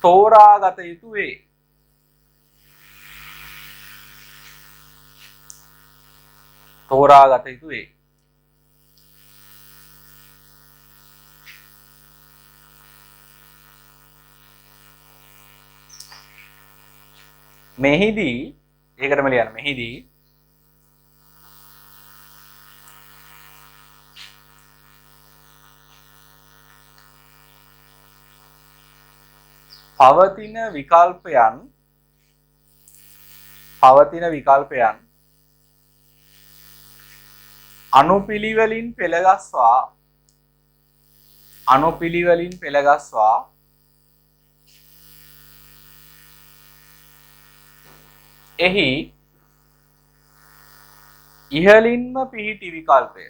තෝරාගත යුතු වේ. තෝරාගත යුතු වේ. මෙහිදී ඒකටම ලියන්න. මෙහිදී පවතින විකල්පයන් අනුපිළිවෙලින් පෙළගස්වා එහි ඉහළින්ම පිහිටි විකල්පය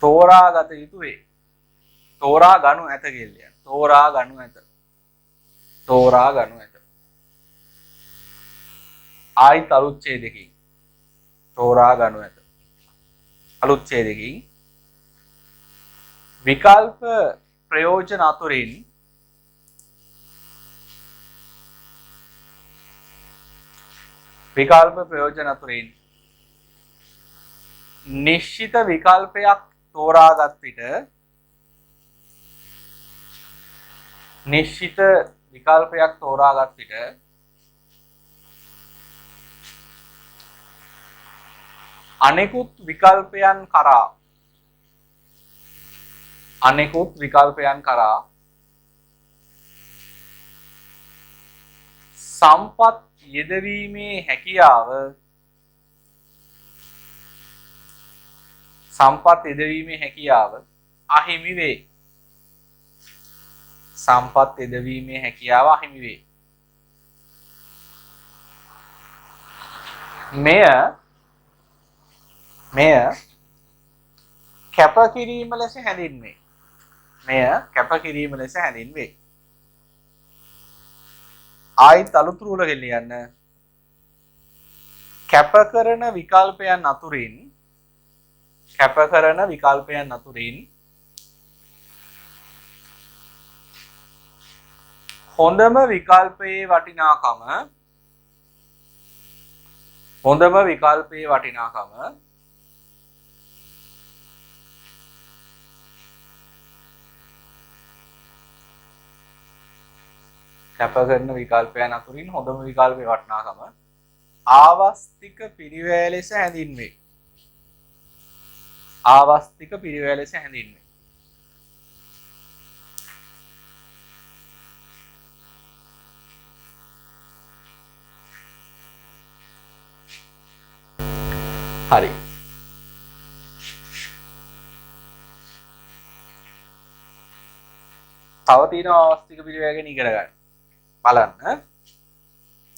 තෝරාගත යුතු වේ. තෝරා ගනු ඇත කියලා. තෝරා ගනු ඇත. ආයිත් අලුත් ඡේදයකින් තෝරා ගනු ඇත. අලුත් ඡේදයකින් විකල්ප ප්‍රයෝජන අතුරින් නිශ්චිත විකල්පයක් තෝරාගත් විට අනෙකුත් විකල්පයන් කරා සම්පත් යෙදවීමේ හැකියාව අහිමි වේ. මෙය කැපකිරීම ලෙස හැඳින්වේ. ආයිත් අලුත් රූලකින් ලියන්න. කැපකරන විකල්පයන් අතුරින් හොඳම විකල්පයේ වටිනාකම කැපකරන විකල්පයන් අතුරින් හොඳම විකල්පයේ වටිනාකම ආවස්තික පිරිවැය ලෙස හැඳින්වේ. හරි. තව තියෙනවා ආවස්තික පිරිවැය ගැන ඉගෙන ගන්න. බලන්න.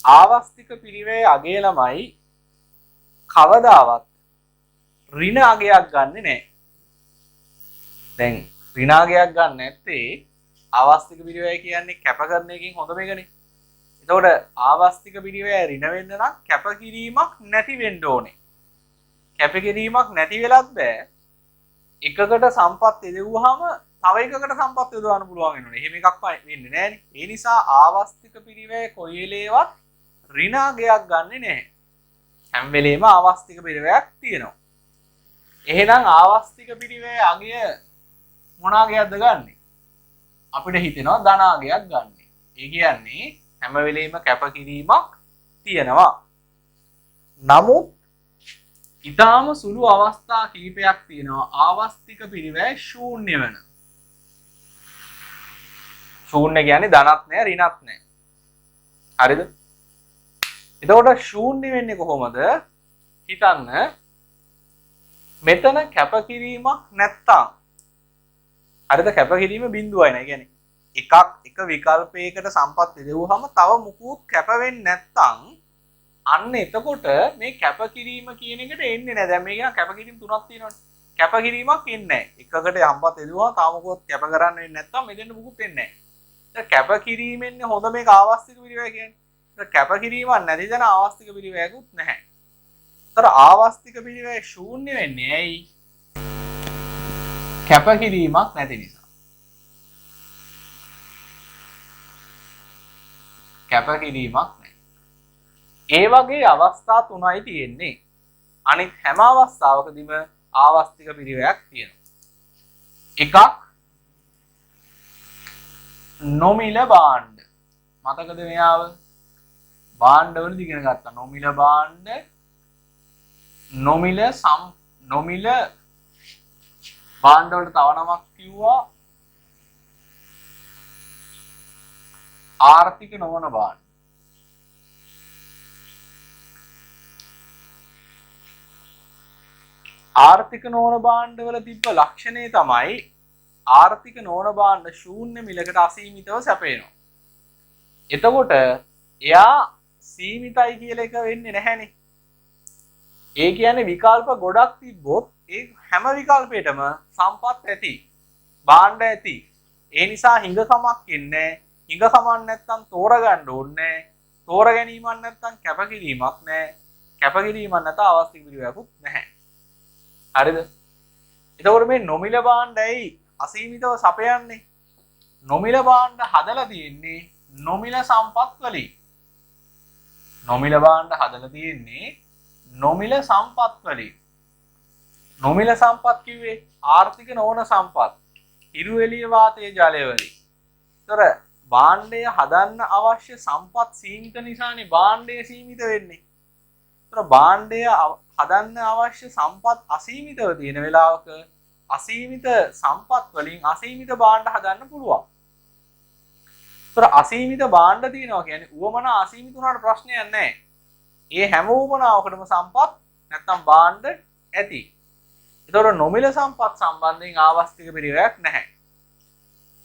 ආවස්තික පිරිවැය අගය ළමයි කවදාවත් ඍණ අගයක් ගන්නෙ නැහැ. දැන් ඍණ අගයක් ගන්න නැත්තේ ආවස්තික පිරිවැය කියන්නේ කැපකරන එකකින් හොඳම එකනේ. එතකොට ආවස්තික පිරිවැය ඍණ වෙන්න නම් කැපකිරීමක් නැති වෙන්න ඕනේ. කැපකිරීමක් නැති වෙලත් බෑ. එකකට සම්පත් යෙදුවාම තව එකකට සම්පත් යොදවන්න පුළුවන් වෙනවනේ. එහෙම එකක් වෙන්නේ නැහැනේ. ඒ නිසා ආවස්තික පිරිවැය කොයි වෙලේවත් ඍණාගයක් ගන්නෙ නැහැ. හැම වෙලේම ආවස්තික පිරිවැයක් තියෙනවා. එහෙනම් ආවස්තික පිරිවැය අගය මොන අගයක්ද ගන්නෙ? අපිට හිතෙනවා ධනාගයක් ගන්න. ඒ කියන්නේ හැම වෙලේම කැපකිරීමක් තියෙනවා. නමුත් ඊටාම සුළු අවස්ථා කිහිපයක් තියෙනවා ආවස්තික පිරිවැය ශූන්‍ය වෙන. ශූන්‍ය කියන්නේ ධනත් නැහැ ඍණත් නැහැ. හරිද? එතකොට ශූන්‍ය වෙන්නේ කොහොමද? හිතන්න මෙතන කැපකිරීමක් නැත්තම් හරිද කැපකිරීම බිඳුවයි නේ. කියන්නේ එක විකල්පයකට සම්පත් දෙවුවහම තව මුකුත් කැප වෙන්නේ නැත්තම් අන්න එතකොට මේ කැපකිරීම කියන එකට එන්නේ නැහැ. දැන් මේ කියන කැපකිරීම තුනක් තියෙනවානේ. කැපකිරීමක් එන්නේ නැහැ. එකකට සම්පත් දෙවුවහම තව මුකුත් කැප කරන්න වෙන්නේ නැත්තම් මෙතෙන් මුකුත් එන්නේ නැහැ. දැන් කැපකිරීමෙන්නේ හොඳ මේක ආවස්තික පිරිවැය කියන්නේ. ඒක කැපකිරීමක් නැති දන ආවස්තික පිරිවැයකුත් නැහැ. ඒතර ආවස්තික පිරිවැය ශූන්‍ය වෙන්නේ ඇයි? කැපකිරීමක් නැති නිසා. කැපකිරීමක් නැහැ. ඒ වගේ අවස්ථා තුනයි තියෙන්නේ. අනිත් හැම අවස්ථාවකදීම ආවස්තික පිරිවැයක් තියෙනවා. එකක් නොමිල භාණ්ඩ. මතකද මෙයාව? භාණ්ඩවලදී ඉගෙන ගත්තා. නොමිල භාණ්ඩ නොමිල භාණ්ඩ වලට තව නමක් කිව්වා ආර්ථික නොවන භාණ්ඩ. ආර්ථික නොවන භාණ්ඩ වල තිබ්බ ලක්ෂණය තමයි ආර්ථික නොවන භාණ්ඩ ශූන්‍ය මිලකට අසීමිතව සැපේනවා. එතකොට එයා සීමිතයි කියලා එක වෙන්නේ නැහැනේ. ඒ කියන්නේ විකල්ප ගොඩක් තිබ්බොත් ඒ හැම විකල්පයකටම සම්පත් ඇති භාණ්ඩ ඇති. ඒ නිසා හිඟකමක් ඉන්නේ. හිඟකමක් නැත්තම් තෝරගන්න ඕනේ. තෝර ගැනීමක් නැත්තම් කැපකිරීමක් නැහැ. කැපකිරීමක් නැත අවස්තික පිරිවැයකුත් නැහැ. හරිද? එතකොට මේ නොමිල භාණ්ඩයි අසීමිතව සපයන්නේ. නොමිල භාණ්ඩ හදලා තියෙන්නේ නොමිල සම්පත් වලින්. නොමිල භාණ්ඩ හදලා තියෙන්නේ නොමිල සම්පත් වලින්. නොමිල සම්පත් කිව්වේ ආර්ථික නොවන සම්පත්. හිරු එළිය වාතයේ ජලය වලින්. ඒතර භාණ්ඩය හදන්න අවශ්‍ය සම්පත් සීමිත නිසානේ භාණ්ඩය සීමිත වෙන්නේ. ඒතර භාණ්ඩය හදන්න අවශ්‍ය සම්පත් අසීමිතව තියෙන වෙලාවක අසීමිත සම්පත් වලින් අසීමිත භාණ්ඩ හදන්න පුළුවන්. ඒතර අසීමිත භාණ්ඩ තියෙනවා කියන්නේ උවමනා අසීමිත උනාට ප්‍රශ්නයක් නැහැ. ඒ හැම උවමනාවකටම සම්පත් නැත්තම් භාණ්ඩ ඇති. ඒතර නොමිල සම්පත් සම්බන්ධයෙන් ආවස්තික පිරිවැයක් නැහැ.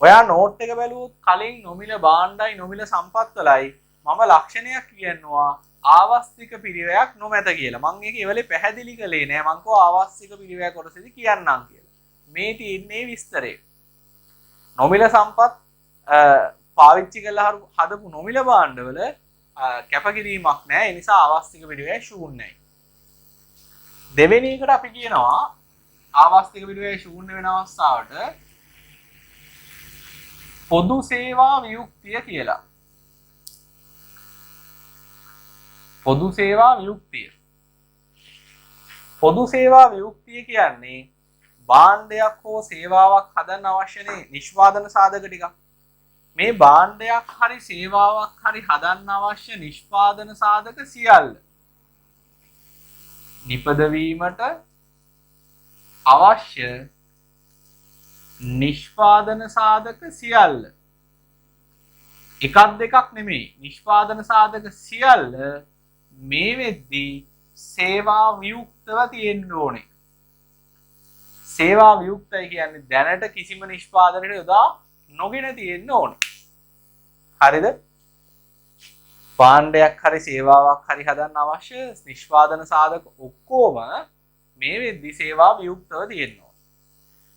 ඔයා නෝට් එක බැලුවොත් කලින් නොමිල භාණ්ඩයි නොමිල සම්පත් වලයි මම ලක්ෂණයක් කියනවා ආවස්තික පිරිවැයක් නොමැත කියලා. මම ඒක ඉවලේ පැහැදිලි කළේ නෑ. මං කෝ ආවස්තික පිරිවැය කොටසෙදි කියන්නම් කියලා. මේ තියෙන්නේ විස්තරේ. නොමිල සම්පත් පාවිච්චි කරලා හදපු නොමිල භාණ්ඩවල කැපකිරීමක් නෑ. ඒ නිසා ආවස්තික පිරිවැය ශූන්‍යයි. දෙවෙනි එකට අපි කියනවා ආවස්තික පිරිවැය ශූන්‍ය වෙන අවස්ථාවට පොදු සේවා වියුක්තිය කියලා. පොදු සේවා වියුක්තිය. පොදු සේවා වියුක්තිය කියන්නේ භාණ්ඩයක් හෝ සේවාවක් හදන්න අවශ්‍ය නිෂ්පාදන සාධක ටිකක්. මේ භාණ්ඩයක් හරි සේවාවක් හරි හදන්න අවශ්‍ය නිෂ්පාදන සාධක සියල්ල නිපදවීමට අවශ්‍ය නිෂ්පාදන සාධක සියල්ල එකක් දෙකක් නෙමෙයි නිෂ්පාදන සාධක සියල්ල මේ වෙද්දී සේවා වියුක්තව තියෙන්න ඕනේ. සේවා වියුක්තයි කියන්නේ දැනට කිසිම නිෂ්පාදනයකට යොදා නොගෙන තියෙන්න ඕනේ. හරිද? භාණ්ඩයක් හරි සේවාවක් හරි හදන්න අවශ්‍ය නිෂ්පාදන සාධක ඔක්කොම මේ වෙද්දී සේවා වියුක්තව තියෙන්න ඕනේ.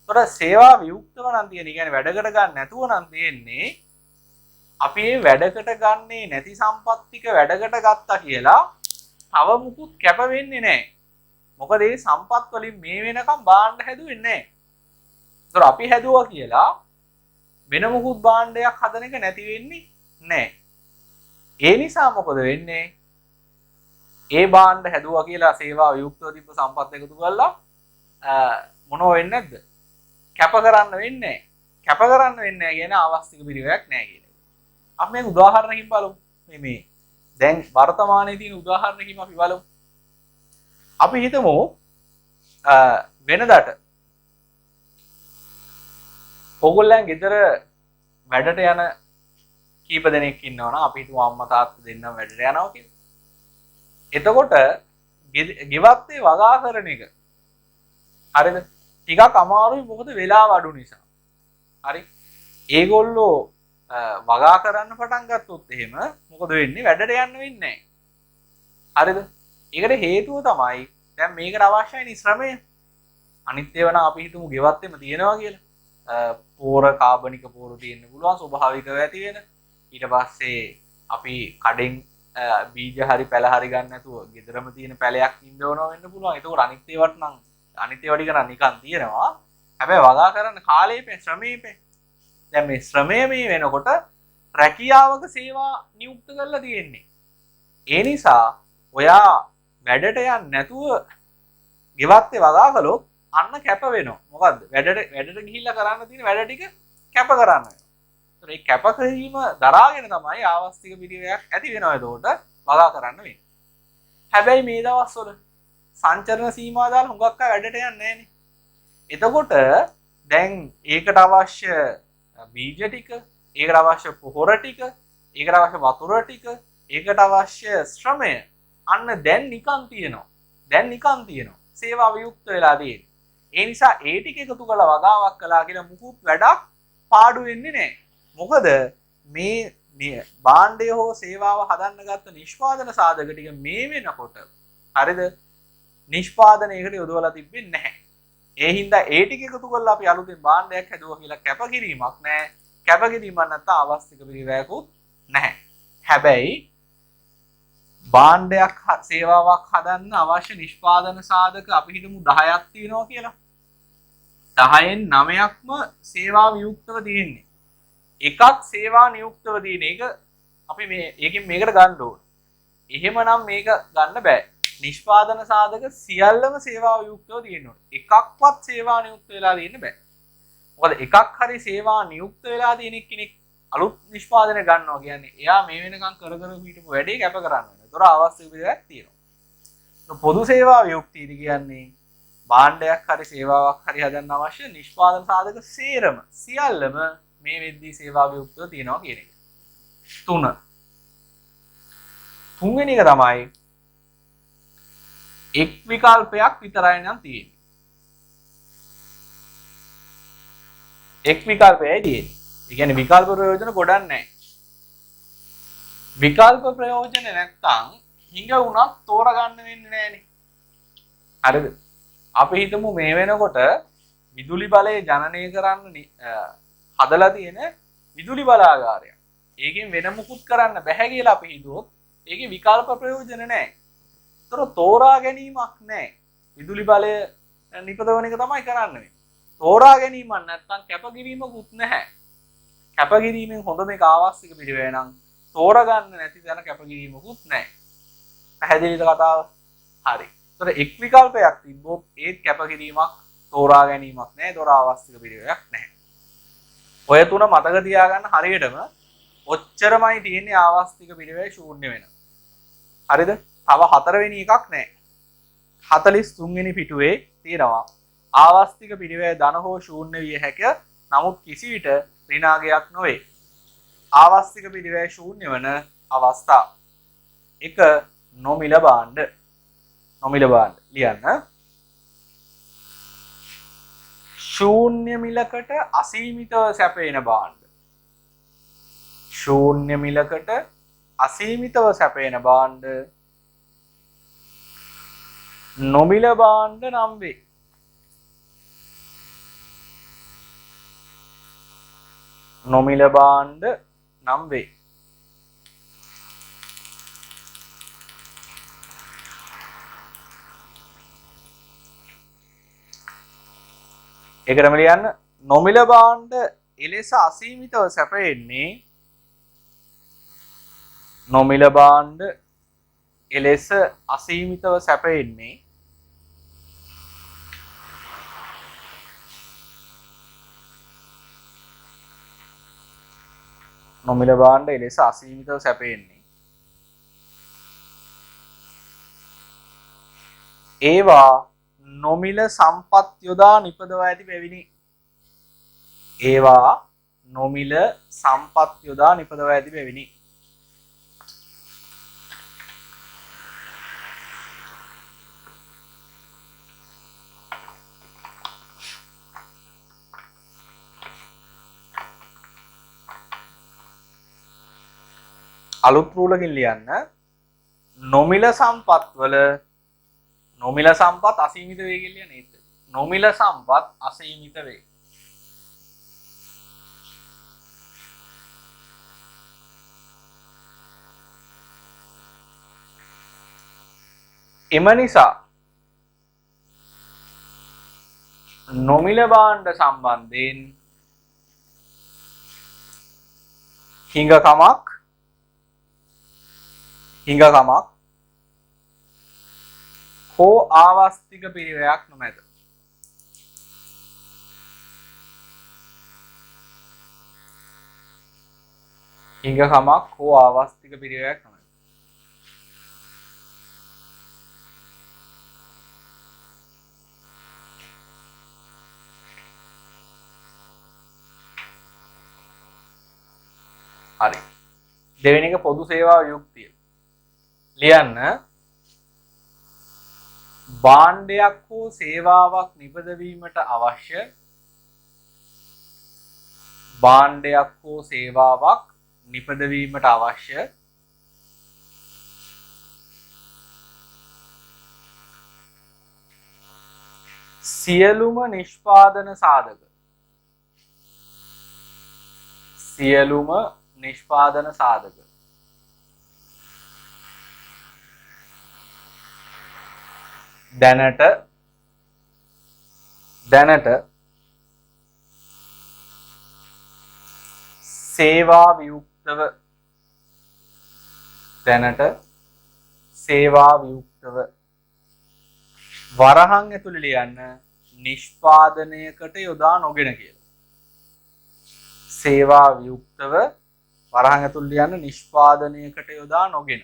ඒතර සේවා වියුක්තව නම් තියෙන්නේ කියන්නේ වැඩකට ගන්න නැතුව නම් තියෙන්නේ අපි මේ වැඩකට ගන්නේ නැති සම්පත් ටික වැඩකට ගත්තා කියලා තව මුකුත් කැප වෙන්නේ නැහැ. මොකද මේ සම්පත් වලින් මේ වෙනකම් භාණ්ඩ හැදුවේ නැහැ. ඒතර අපි හැදුවා කියලා වෙන මොකුත් භාණ්ඩයක් හදන එක නැති වෙන්නේ නැහැ. ඒ නිසා මොකද වෙන්නේ? ඒ භාණ්ඩ හැදුවා කියලා සේවා වියුක්තව තිබ්බ සම්පත් එකතු කරලා මොනව වෙන්නේ නැද්ද? කැප කරන්න වෙන්නේ නැහැ. කැප කරන්න වෙන්නේ නැහැ කියන අවස්තික පිළිවෙලක් නැහැ කියන එක. අපි මේ උදාහරණකින් බලමු. මේ දැන් වර්තමානයේ තියෙන උදාහරණකින් අපි බලමු. අපි හිතමු වෙනදාට ඕගොල්ලන් ගෙදර වැඩට යන කීප දෙනෙක් ඉන්නවනම් අපි හිතමු අම්මා තාත්තා දෙන්නම වැඩට යනවා කියලා. එතකොට ගෙවත්තේ වගා කරන එක හරිද? ටිකක් අමාරුයි මොකද වෙලාව අඩු නිසා. හරි? ඒගොල්ලෝ වගා කරන්න පටන් ගත්තොත් එහෙම මොකද වෙන්නේ? වැඩට යන්න වෙන්නේ නැහැ. හරිද? ඒකට හේතුව තමයි දැන් මේකට අවශ්‍යයි ශ්‍රමය. අනිත් ඒවා නම් අපි හිතමු ගෙවත්තෙම තියෙනවා කියලා. පෝර කාබනික පෝර තියෙන්න පුළුවන් ස්වභාවිකව ඇති වෙන. ඊට පස්සේ අපි කඩෙන් බීජ හරි පැල හරි ගන්න නැතුව ගෙදරම තියෙන පැලයක් ඉන්නවනවා වෙන්න පුළුවන්. ඒකෝර අනිත් ඒවාට නම් අනිත් ඒවා ටික නම් නිකන් තියෙනවා. හැබැයි වගා කරන්න කාලේපේ ශ්‍රමයේපේ. දැන් මේ ශ්‍රමය මේ වෙනකොට රැකියාවක සේවා නියුක්ත කරලා තියෙන්නේ. ඒ නිසා ඔයා වැඩට යන්න නැතුව ගෙවත්තේ වගා කළොත් අන්න කැප වෙනවා. මොකද්ද? වැඩට ගිහිල්ලා කරන්න තියෙන වැඩ ටික කැප කරන්න වෙනවා. ඒතර මේ කැප කිරීම දරාගෙන තමයි ආවස්තික පිළිවෙලක් ඇති වෙනවා. එතකොට වගා කරන්න වෙන්නේ. හැබැයි මේ දවස්වල සංචරණ සීමා දාලා හුඟක් අය වැඩට යන්නේ නැහනේ. එතකොට දැන් ඒකට අවශ්‍ය බීජ ටික, ඒකට අවශ්‍ය පොහොර ටික, ඒකට අවශ්‍ය වතුර ටික, ඒකට අවශ්‍ය ශ්‍රමය අන්න දැන් නිකන් තියෙනවා. දැන් නිකන් තියෙනවා. සේවා වියුක්ත වෙලා තියෙන්නේ. ඒ නිසා ඒ ටික එකතු කරලා වගාවක් කළා කියලා මුකුත් වැඩක් පාඩු වෙන්නේ නැහැ. මොකද මේ භාණ්ඩය හෝ සේවාව හදන්න ගත්ත නිෂ්පාදන සාධක ටික මේ වෙනකොට හරිද? නිෂ්පාදනයකට යොදවලා තිබෙන්නේ නැහැ. ඒ හින්දා ඒ ටික එකතු කරලා අපි අලුතෙන් භාණ්ඩයක් හැදුවා කියලා කැපකිරීමක් නැහැ. කැපකිරීමක් නැත්නම් අවස්තික පිළිවෙලකුත් නැහැ. හැබැයි භාණ්ඩයක් සේවාවක් හදන්න අවශ්‍ය නිෂ්පාදන සාධක අපි හිතමු 10ක් තියෙනවා කියලා. 10න් 9ක්ම සේවා වියුක්තව තියෙන්නේ. එකක් සේවා නියුක්තව තියෙන එක අපි ඒකෙන් මේකට ගන්න ඕන. එහෙමනම් මේක ගන්න බෑ. නිෂ්පාදන සාධක සියල්ලම සේවා වියුක්තව තියෙනවා. එකක්වත් සේවා නියුක්ත වෙලා තියෙන්න බෑ. මොකද එකක් හරි සේවා නියුක්ත වෙලා තියෙන කෙනෙක් අලුත් නිෂ්පාදනය ගන්නවා කියන්නේ එයා මේ වෙනකන් කර හිටපු වැඩේ කැප කරන්න වෙනවා. ඒතර අවශ්‍ය විදිහක් තියෙනවා. පොදු සේවා වියුක්තිය කියන්නේ භාණ්ඩයක් හරි සේවාවක් හරි හදන්න අවශ්‍ය නිෂ්පාදන සාධක සේරම සියල්ලම මේ වෙද්දී සේවා වියුක්තව තියෙනවා කියන එක. 3. තුන්වෙනි එක තමයි එක් විකල්පයක් විතරයි නම් තියෙන්නේ. එක් විකල්පයයි තියෙන්නේ. ඒ කියන්නේ විකල්ප ප්‍රයෝජන ගොඩක් නැහැ. විකල්ප ප්‍රයෝජන නැත්තම් හිඟ වුණත් තෝරගන්න වෙන්නේ නැහනේ. හරිද? අපි හිතමු මේ වෙනකොට විදුලි බලය ජනනය කරන්න හදලා තියෙන විදුලි බලාගාරයක්. ඒකෙන් වෙන මුකුත් කරන්න බැහැ කියලා අපි හිතුවොත් ඒකේ විකල්ප ප්‍රයෝජන නැහැ. ඒතර තෝරා ගැනීමක් නැහැ. විදුලි බලය නිපදවන එක තමයි කරන්න වෙන්නේ. තෝරා ගැනීමක් නැත්තම් කැපකිරීමකුත් නැහැ. කැපකිරීමෙන් හොඳ මේක අවශ්‍යක පිළිවෙල නම් තෝරගන්න නැති තැන කැපකිරීමකුත් නැහැ. පැහැදිලිද කතාව? හරි. ඒතර එක් විකල්පයක් තිබ්බොත් ඒත් කැපකිරීමක් තෝරා ගැනීමක් නැහැ. ඒතර අවශ්‍යක පිළිවෙලක් නැහැ. ඔය තුන මතක තියාගන්න හරියටම ඔච්චරමයි තියෙන්නේ ආවස්තික පිළිවෙල ශූන්‍ය වෙන. හරිද? තව 4 වෙනි එකක් නැහැ. 43 වෙනි පිටුවේ තියෙනවා ආවස්තික පිළිවෙල ධන හෝ ශූන්‍ය විය හැක. නමුත් කිසි විට ඍණාගයක් නොවේ. ආවස්තික පිළිවෙල ශූන්‍ය වන අවස්ථා. 1. නොමිල භාණ්ඩ. නොමිල භාණ්ඩ ලියන්න. ශූන්‍ය මිලකට අසීමිතව සැපේන භාණ්ඩ. ශූන්‍ය මිලකට අසීමිතව සැපේන භාණ්ඩ නොමිල භාණ්ඩ නම් වේ. නොමිල භාණ්ඩ නම් වේ. ඒකටම ලියන්න නොමිල භාණ්ඩ එලෙස අසීමිතව සැපයෙන්නේ නොමිල භාණ්ඩ එලෙස අසීමිතව සැපයෙන්නේ නොමිල භාණ්ඩ එලෙස අසීමිතව සැපයෙන්නේ ඒවා නොමිල සම්පත් යොදා නිපදවා ඇති බැවිනි. ඒවා නොමිල සම්පත් යොදා නිපදවා ඇති බැවිනි. අලුත් රූලකින් ලියන්න නොමිල සම්පත් වල නොමිල සම්පත් අසීමිත වේ කියලා ලියන්න ඒත් නොමිල සම්පත් අසීමිත වේ. එම නිසා නොමිල භාණ්ඩ සම්බන්ධයෙන් හිඟකමක් හෝ ආවස්තික පිරිවැයක් නොමැත. හිඟකමක් හෝ ආවස්තික පිරිවැයක් නොමැත. හරි. දෙවෙනි එක පොදු සේවා යුක්තිය. ලියන්න භාණ්ඩයක් හෝ සේවාවක් නිපදවීමට අවශ්‍ය භාණ්ඩයක් හෝ සේවාවක් නිපදවීමට අවශ්‍ය සියලුම නිෂ්පාදන සාධක දැනට සේවා වියුක්තව වරහන් ඇතුළේ ලියන්න නිෂ්පාදනයකට යොදා නොගෙන කියලා. සේවා වියුක්තව වරහන් ඇතුළේ ලියන්න නිෂ්පාදනයකට යොදා නොගෙන.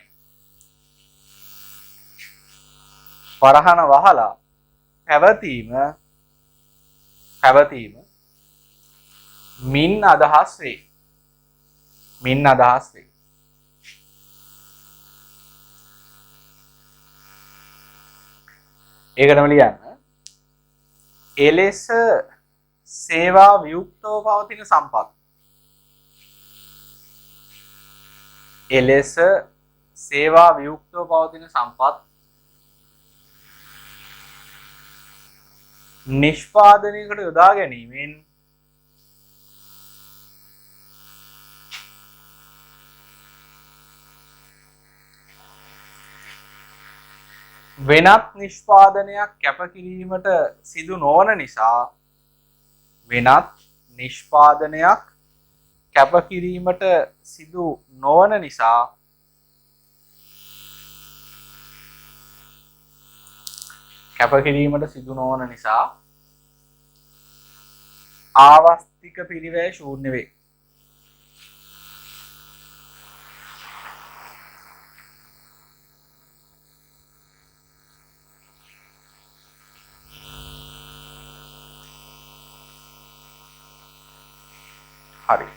වරහන වහලා පැවතීම මින් අදහස් වේ. ඒකටම ලියන්න එලෙස සේවා වියුක්තව පවතින සම්පත් නිෂ්පාදනයකට යොදා ගැනීමෙන් වෙනත් නිෂ්පාදනයක් කැපකිරීමට සිදු නොවන නිසා ආවස්තික පිරිවැය ශූන්‍ය වේ. හරි.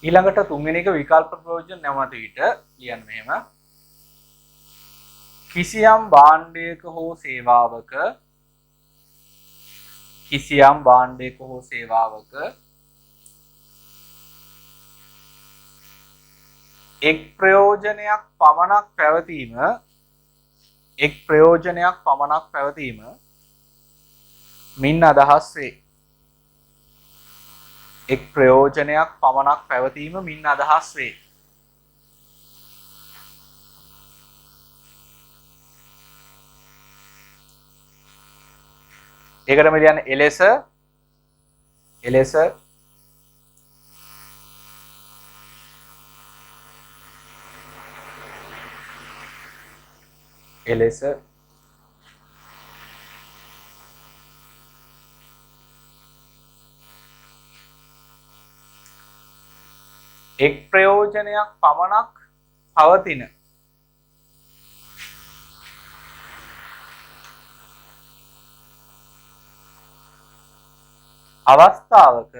ඊළඟට තුන්වෙනි එක විකල්ප ප්‍රයෝජන නැවත විට ලියන්න මෙහෙම. කිසියම් භාණ්ඩයක හෝ සේවාවක එක් ප්‍රයෝජනයක් පමණක් පැවතීම මින් අදහස් වේ. ඒකටම කියන්නේ එලෙස එලෙස එක් ප්‍රයෝජනයක් පමණක් පවතින අවස්ථාවක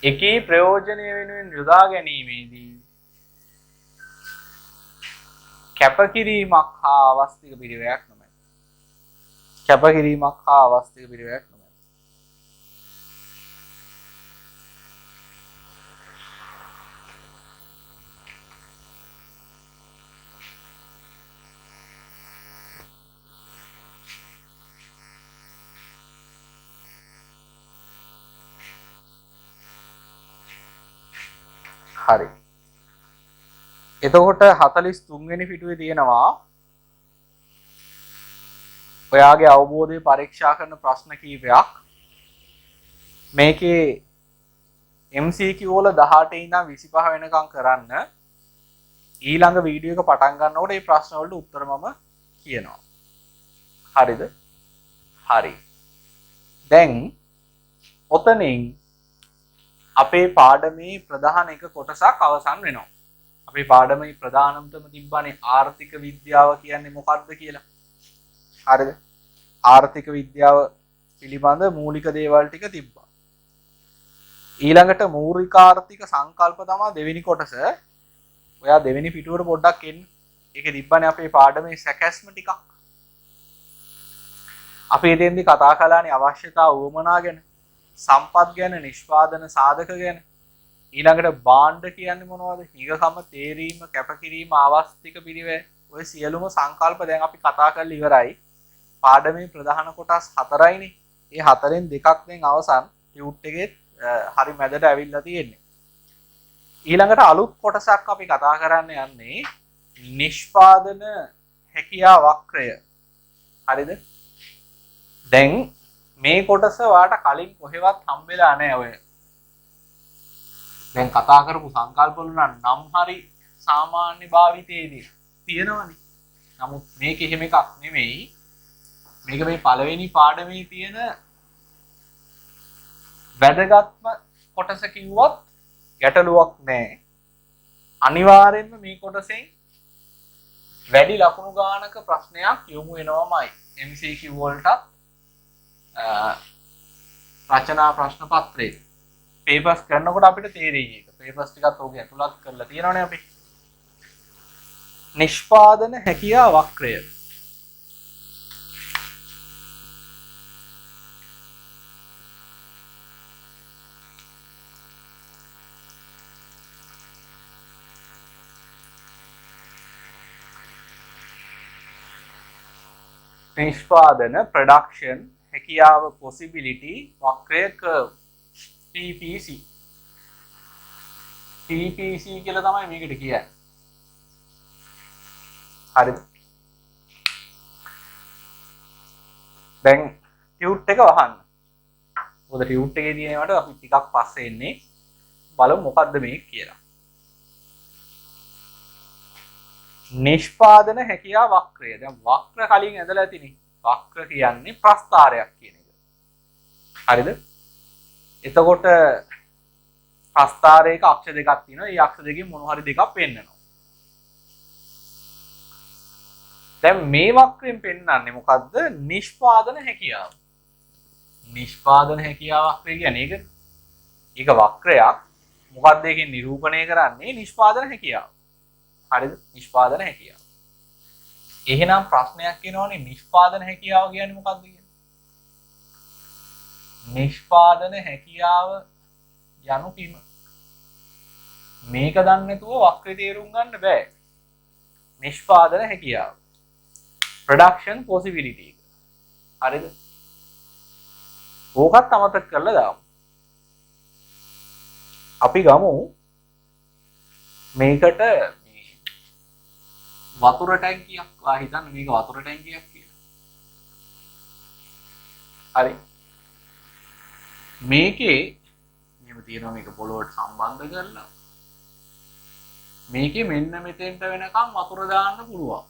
එකී ප්‍රයෝජනය වෙනුවෙන් යොදා ගැනීමේදී කැපකිරීමක් හා අවස්ථික පිරිවැයක් නොමැත. කැපකිරීමක් හා අවස්ථික පිරිවැයක් නොමැත. හරි. එතකොට 43 වෙනි පිටුවේ තියෙනවා ඔයාගේ අවබෝධය පරීක්ෂා කරන ප්‍රශ්න කීපයක්. මේකේ MCQ වල 18 ඉඳන් 25 වෙනකම් කරන්න. ඊළඟ වීඩියෝ එක පටන් ගන්නකොට මේ ප්‍රශ්න වලට උත්තර මම කියනවා. හරිද? හරි. දැන් ඔතනින් අපේ පාඩමේ ප්‍රධාන එක කොටසක් අවසන් වෙනවා. අපේ පාඩමේ ප්‍රධානමතම තිබ්බනේ ආර්ථික විද්‍යාව කියන්නේ මොකක්ද කියලා. හරිද? ආර්ථික විද්‍යාව පිළිබඳ මූලික දේවල් ටික තිබ්බා. ඊළඟට මූලිකාර්ථික සංකල්ප තමයි දෙවෙනි කොටස. ඔයා දෙවෙනි පිටුවට පොඩ්ඩක් එන්න. ඒකේ තිබ්බනේ අපේ පාඩමේ සැකැස්ම ටිකක්. අපි එතෙන්දී කතා කළානේ අවශ්‍යතා උවමනා ගැන, සම්පත් ගැන, නිෂ්පාදන සාධක ගැන. ඊළඟට භාණ්ඩ කියන්නේ මොනවද? හිගකම, තේරීම, කැපකිරීම, ආවස්තික පිරිවැය. ඔය සියලුම සංකල්ප දැන් අපි කතා කරලා ඉවරයි. පාඩමේ ප්‍රධාන කොටස් 4යිනේ. ඒ 4න් දෙකක් දැන් අවසන්. ටියුට් එකේ හරි මැදට ඇවිල්ලා තියෙන්නේ. ඊළඟට අලුත් කොටසක් අපි කතා කරන්න යන්නේ නිෂ්පාදන හැකියා වක්‍රය. හරිද? දැන් මේ කොටස ඔයාලට කලින් කොහෙවත් හම්බෙලා නැහැ ඔය. දැන් කතා කරපු සංකල්ප වල නම් හරි සාමාන්‍ය භාවිතයේදී තියෙනවනේ. නමුත් මේක එහෙම එකක් නෙමෙයි. මේක මේ පළවෙනි පාඩමේ තියෙන වැදගත්ම කොටස කිව්වොත් ගැටලුවක් නැහැ. අනිවාර්යෙන්ම මේ කොටසෙන් වැඩි ලකුණු ගානක ප්‍රශ්නයක් යොමු වෙනවමයි. MCQ වලටත් රචනා ප්‍රශ්න පත්‍රයේ පේපර්ස් කරනකොට අපිට තේරෙයි ඒක. පේපර්ස් ටිකත් ඕක ඇතුළත් කරලා තියෙනවනේ අපි. නිෂ්පාදන හැකියා වක්‍රය. නිෂ්පාදන ප්‍රොඩක්ෂන් හැකියාව possibility වක්‍රය curve PPC. PPC කියලා තමයි මේකට කියන්නේ. හරිද? දැන් ටියුට් එක වහන්න. මොකද ටියුට් එකේ තියෙනවට අපි ටිකක් පස්සේ එන්නේ. බලමු මොකද්ද මේක කියලා. නිෂ්පාදන හැකියා වක්‍රය. දැන් වක්‍ර කලින් ඇදලා ඇතිනේ. වක්‍ර කියන්නේ ප්‍රස්ථාරයක් කියන එක. හරිද? එතකොට ප්‍රස්ථාරයක අක්ෂ දෙකක් තියෙනවා. මේ අක්ෂ දෙකෙන් මොන හරි දෙකක් පෙන්නනවා. දැන් මේ වක්‍රයෙන් පෙන්නන්නේ මොකද්ද? නිෂ්පාදන හැකියාව. නිෂ්පාදන හැකියාව වක්‍රය කියන්නේ ඒක. ඒක වක්‍රයක්. මොකද්ද ඒකෙන් නිරූපණය කරන්නේ? නිෂ්පාදන හැකියාව. හරිද? නිෂ්පාදන හැකියාව. එහෙනම් ප්‍රශ්නයක් එනවනේ නිෂ්පාදන හැකියාව කියන්නේ මොකක්ද කියලා? නිෂ්පාදන හැකියාව යනු කිම? මේක දන්නේ නැතුව වක්‍රය තේරුම් ගන්න බෑ. නිෂ්පාදන හැකියාව. production possibility. හරිද? ඕකත් අමතක කරලා දාමු. අපි ගමු මේකට වතුර ටැංකියක් වා හිතන්න මේක වතුර ටැංකියක් කියලා. හරි. මේකේ මෙහෙම තියෙනවා මේක පොළොවට සම්බන්ධ කරලා. මේකේ මෙන්න මෙතෙන්ට වෙනකම් වතුර දාන්න පුළුවන්.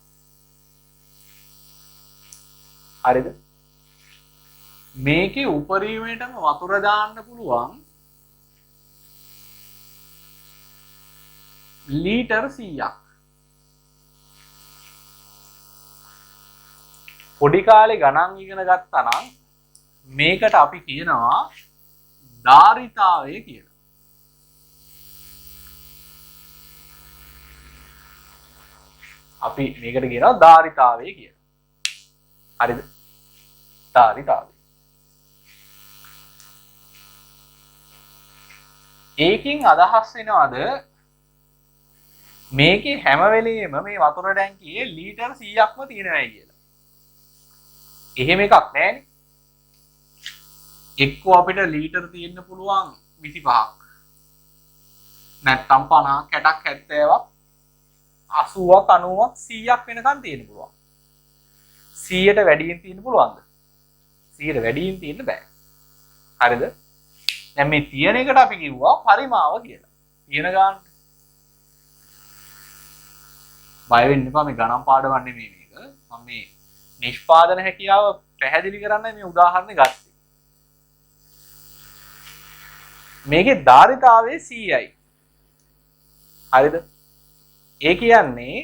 හරිද? මේකේ උපරිමයටම වතුර දාන්න පුළුවන් ලීටර් 100ක්. පොඩි කාලේ ගණන් ඉගෙන ගත්තා නම් මේකට අපි කියනවා ධාරිතාවය කියලා. අපි මේකට කියනවා ධාරිතාවය කියලා. හරිද? ධාරිතාවය. ඒකෙන් අදහස් වෙනවද මේකේ හැම වෙලෙම මේ වතුර ටැංකියේ ලීටර් 100ක්ම තියෙනවායි කියලා. එහෙම එකක් නැහැනේ. එක්කෝ අපිට ලීටර් තියෙන්න පුළුවන් 25ක්. නැත්නම් 50ක් 60ක් 70ක් 80ක් 90ක් 100ක් වෙනකන් තියෙන්න පුළුවන්. 100ට වැඩියෙන් තියෙන්න පුළුවන්ද? 100ට වැඩියෙන් තියෙන්න බෑ. හරිද? දැන් මේ තියෙන එකට අපි කිව්වා පරිමාව කියලා. තියෙන ගානට. බය වෙන්න එපා මේ ගණන් පාඩමක් නෙමෙයි මේක. මම මේ නිෂ්පාදන හැකියාව පැහැදිලි කරන්න මේ උදාහරණේ ගත්තේ. මේකේ ධාරිතාවය 100යි. හරිද? ඒ කියන්නේ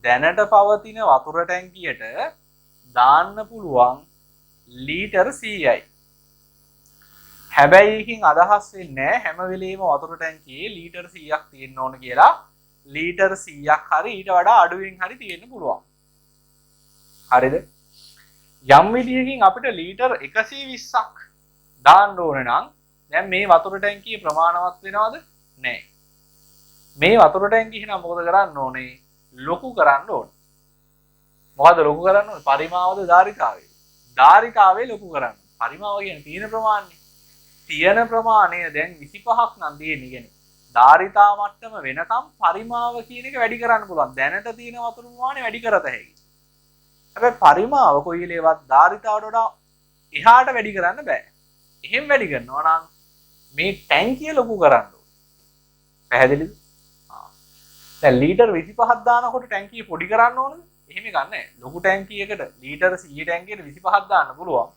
දැනට පවතින වතුර ටැංකියට දාන්න පුළුවන් ලීටර් 100යි. හැබැයි එකකින් අදහස් වෙන්නේ හැම වෙලෙම වතුර ටැංකියේ ලීටර් 100ක් තියෙන්න ඕන කියලා. ලීටර් 100ක් හරි ඊට වඩා අඩුවෙන් හරි තියෙන්න පුළුවන්. හරිද? යම් විදියකින් අපිට ලීටර් 120ක් දාන්න ඕන නම් දැන් මේ වතුර ටැංකිය ප්‍රමාණවත් වෙනවද? නැහැ. මේ වතුර ටැංකිය එහෙනම් මොකද කරන්න ඕනේ? ලොකු කරන්න ඕනේ. මොකද ලොකු කරන්න ඕනේ? පරිමාවද ධාරිතාවය? ධාරිතාවය ලොකු කරන්න. පරිමාව කියන්නේ තියෙන ප්‍රමාණය. තියෙන ප්‍රමාණය දැන් 25ක් නම් තියෙන්නේ. කියන්නේ ධාරිතා මට්ටම වෙනකම් පරිමාව කියන එක වැඩි කරන්න පුළුවන්. දැනට තියෙන වතුර ප්‍රමාණය වැඩි කරත හැකියි. හැබැයි පරිමාව කොයි වෙලේවත් ධාරිතාවට වඩා එහාට වැඩි කරන්න බෑ. එහෙම වැඩි කරනවා නම් මේ ටැංකිය ලොකු කරන්න ඕනේ. පැහැදිලිද? දැන් ලීටර් 25ක් දානකොට ටැංකිය පොඩි කරන්න ඕනද? එහෙම එකක් නැහැ. ලොකු ටැංකියකට ලීටර් 100 ටැංකියට 25ක් දාන්න පුළුවන්.